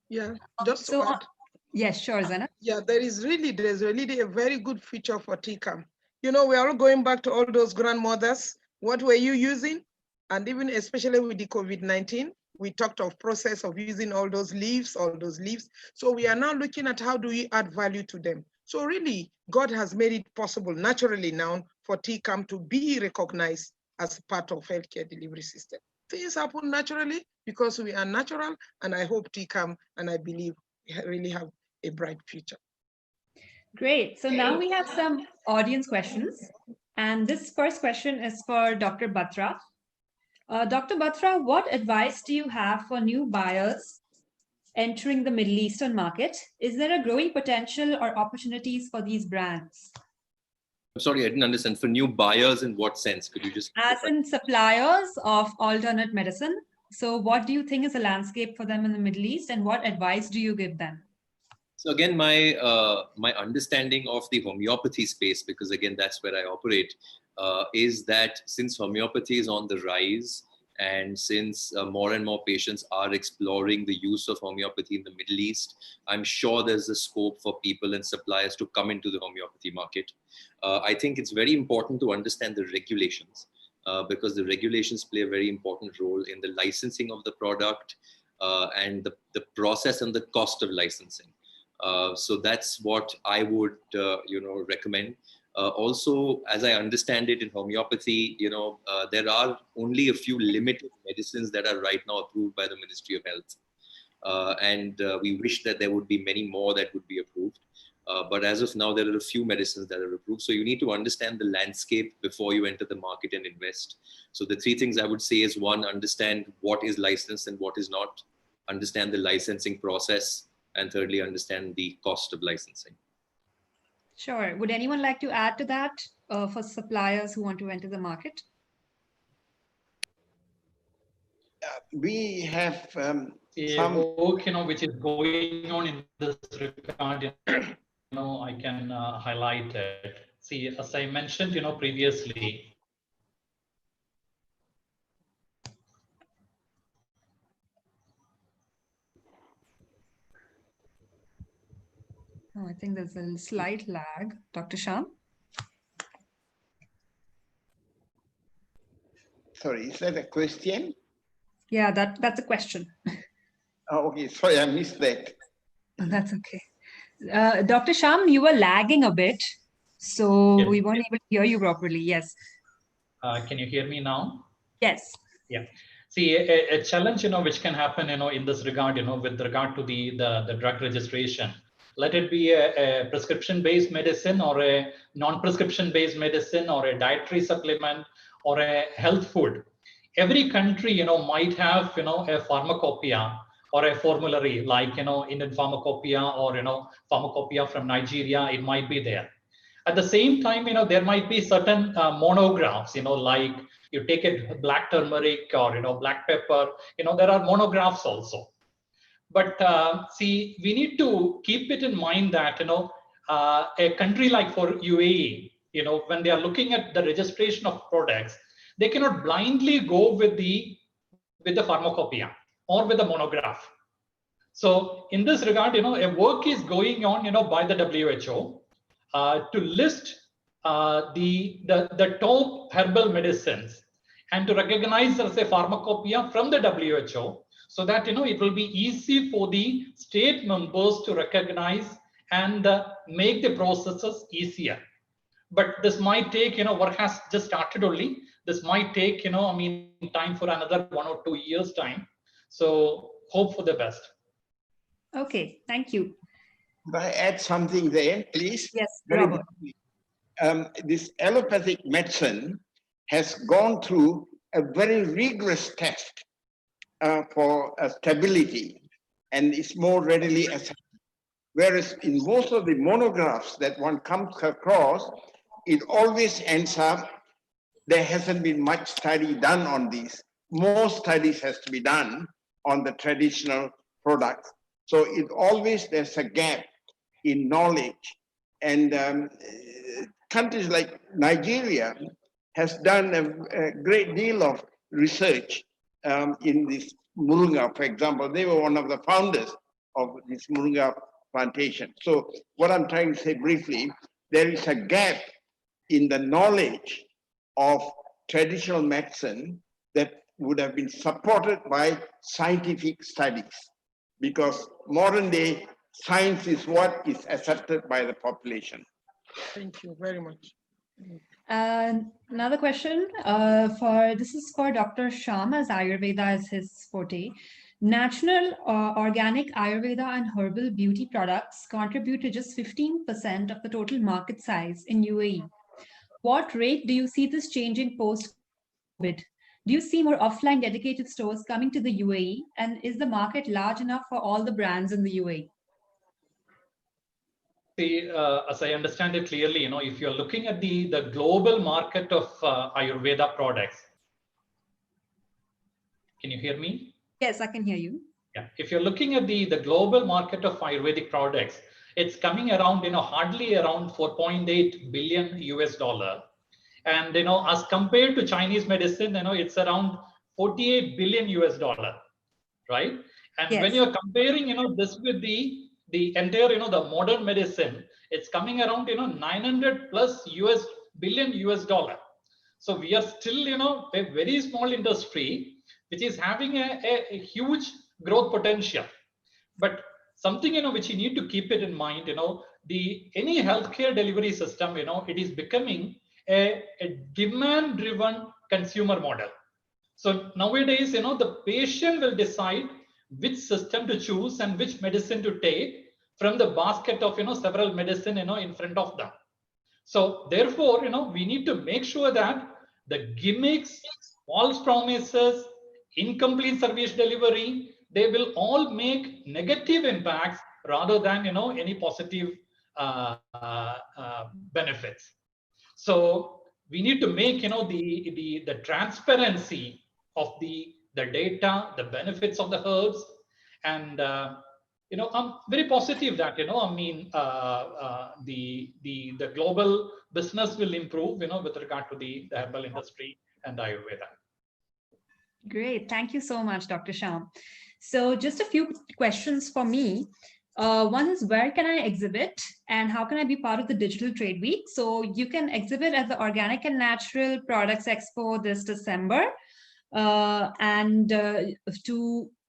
Yeah, just So to add, yes, sure, Zainab. yeah, there's really a very good future for TCAM. You know, we're all going back to all those grandmothers. What were you using? And even especially with the COVID-19, we talked of process of using all those leaves. So we are now looking at how do we add value to them. So really, God has made it possible naturally now for TCAM to be recognized as part of healthcare delivery system. Things happen naturally because we are natural, and I hope TCAM, and I believe we really have a bright future. Great. So now we have some audience questions. And this first question is for Dr. Batra. Dr. Batra, what advice do you have for new buyers entering the Middle Eastern market. Is there a growing potential or opportunities for these brands? I'm sorry, I didn't understand. For new buyers in what sense? Could you just... As in suppliers of alternate medicine. So what do you think is the landscape for them in the Middle East, and what advice do you give them? So again, my understanding of the homeopathy space, because again, that's where I operate, is that since homeopathy is on the rise, and since more and more patients are exploring the use of homeopathy in the Middle East, I'm sure there's a scope for people and suppliers to come into the homeopathy market. I think it's very important to understand the regulations, because the regulations play a very important role in the licensing of the product and the process and the cost of licensing. So that's what I would recommend. Also, as I understand it in homeopathy, there are only a few limited medicines that are right now approved by the Ministry of Health. And we wish that there would be many more that would be approved. But as of now, there are a few medicines that are approved. So you need to understand the landscape before you enter the market and invest. So the three things I would say is, one, understand what is licensed and what is not, understand the licensing process, and thirdly, understand the cost of licensing. Sure. Would anyone like to add to that for suppliers who want to enter the market? We have some work, which is going on in this regard. I can highlight it. See, as I mentioned, previously. Oh, I think there's a slight lag. Dr. Sham? Sorry, is that a question? Yeah, that's a question. Oh, okay, sorry, I missed that. That's okay. Dr. Sham, you were lagging a bit, so Yes. we weren't able to hear you properly. Yes. Can you hear me now? Yes. Yeah. See, a challenge, which can happen, in this regard, with regard to the drug registration. Let it be a prescription-based medicine or a non-prescription-based medicine or a dietary supplement or a health food. Every country, might have, a pharmacopoeia or a formulary like, Indian pharmacopoeia or, pharmacopoeia from Nigeria, it might be there. At the same time, there might be certain monographs, like you take a black turmeric or, black pepper, there are monographs also. But see, we need to keep it in mind that, a country like for UAE, when they are looking at the registration of products, they cannot blindly go with the pharmacopoeia or with the monograph. So in this regard, a work is going on, by the WHO to list the top herbal medicines and to recognize as a pharmacopoeia from the WHO, so that it will be easy for the state members to recognize and make the processes easier. But this might take, work has just started only. This might take, time for another 1 or 2 years time. So hope for the best. Okay, thank you. Could I add something there, please? Yes, Very Robert. briefly. This allopathic medicine has gone through a very rigorous test for stability, and it's more readily accepted. Whereas in most of the monographs that one comes across, it always ends up, there hasn't been much study done on these. More studies has to be done on the traditional products. So it always, there's a gap in knowledge. And countries like Nigeria has done a great deal of research in this Moringa, for example. They were one of the founders of this Moringa plantation. So what I'm trying to say briefly, there is a gap in the knowledge of traditional medicine that would have been supported by scientific studies, because modern day science is what is accepted by the population. Thank you very much. Another question this is for Dr. Sham, as Ayurveda is his forte. Natural organic Ayurveda and herbal beauty products contribute to just 15% of the total market size in UAE. What rate do you see this changing post-COVID? Do you see more offline dedicated stores coming to the UAE? And is the market large enough for all the brands in the UAE? See, as I understand it clearly, if you're looking at the global market of Ayurveda products, can you hear me? Yes, I can hear you. Yeah, if you're looking at the global market of Ayurvedic products, it's coming around, hardly around 4.8 billion US dollar. And, as compared to Chinese medicine, it's around 48 billion US dollar, right? And Yes. when you're comparing, this with the entire, the modern medicine, it's coming around, 900 plus billion US dollar. So we are still, a very small industry, which is having a huge growth potential. But something, which you need to keep it in mind, any healthcare delivery system, it is becoming a demand-driven consumer model. So nowadays, the patient will decide which system to choose and which medicine to take from the basket of, several medicine, in front of them. So therefore, we need to make sure that the gimmicks, false promises, incomplete service delivery, they will all make negative impacts rather than, any positive benefits. So we need to make, the transparency of the data, the benefits of the herbs, and I'm very positive that the global business will improve, with regard to the herbal industry and Ayurveda. Great, thank you so much, Dr. Shyam. So just a few questions for me. One is, where can I exhibit and how can I be part of the Digital Trade Week? So you can exhibit at the Organic and Natural Products Expo this December. To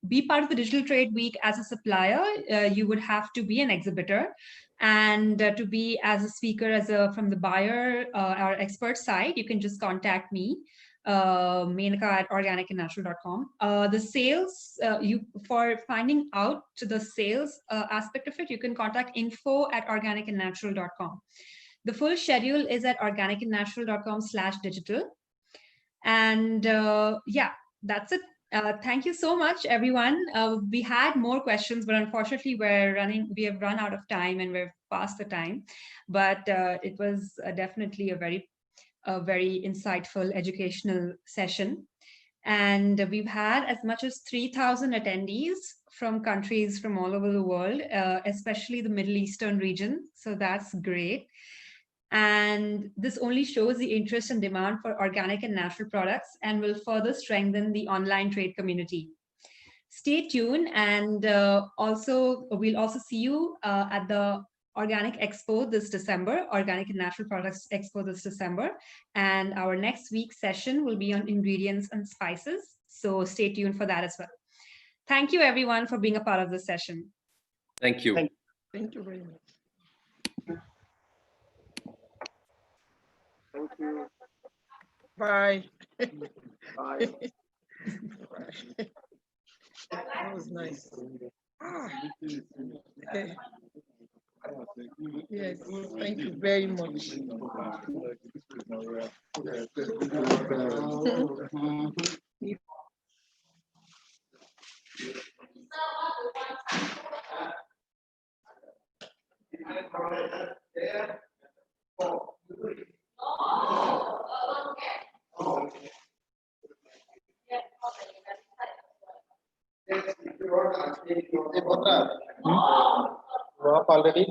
be part of the Digital Trade Week as a supplier, you would have to be an exhibitor. And to be as a speaker, from the buyer or expert side, you can just contact me. Menaka@organicandnatural.com. The sales, for finding out the sales aspect of it, you can contact info@organicandnatural.com. The full schedule is at organicandnatural.com/digital. And yeah, that's it. Thank you so much, everyone. We had more questions, but unfortunately we have run out of time and we're past the time. But it was definitely a very insightful educational session. And we've had as much as 3,000 attendees from countries from all over the world, especially the Middle Eastern region. So that's great. And this only shows the interest and demand for organic and natural products and will further strengthen the online trade community. Stay tuned, and we'll also see you at the Organic Expo this December, Organic and Natural Products Expo this December. And our next week's session will be on ingredients and spices. So stay tuned for that as well. Thank you, everyone, for being a part of this session. Thank you. Thank you very much. Thank you. Bye. Bye. That was nice. Okay. Yes, thank you very much. Already?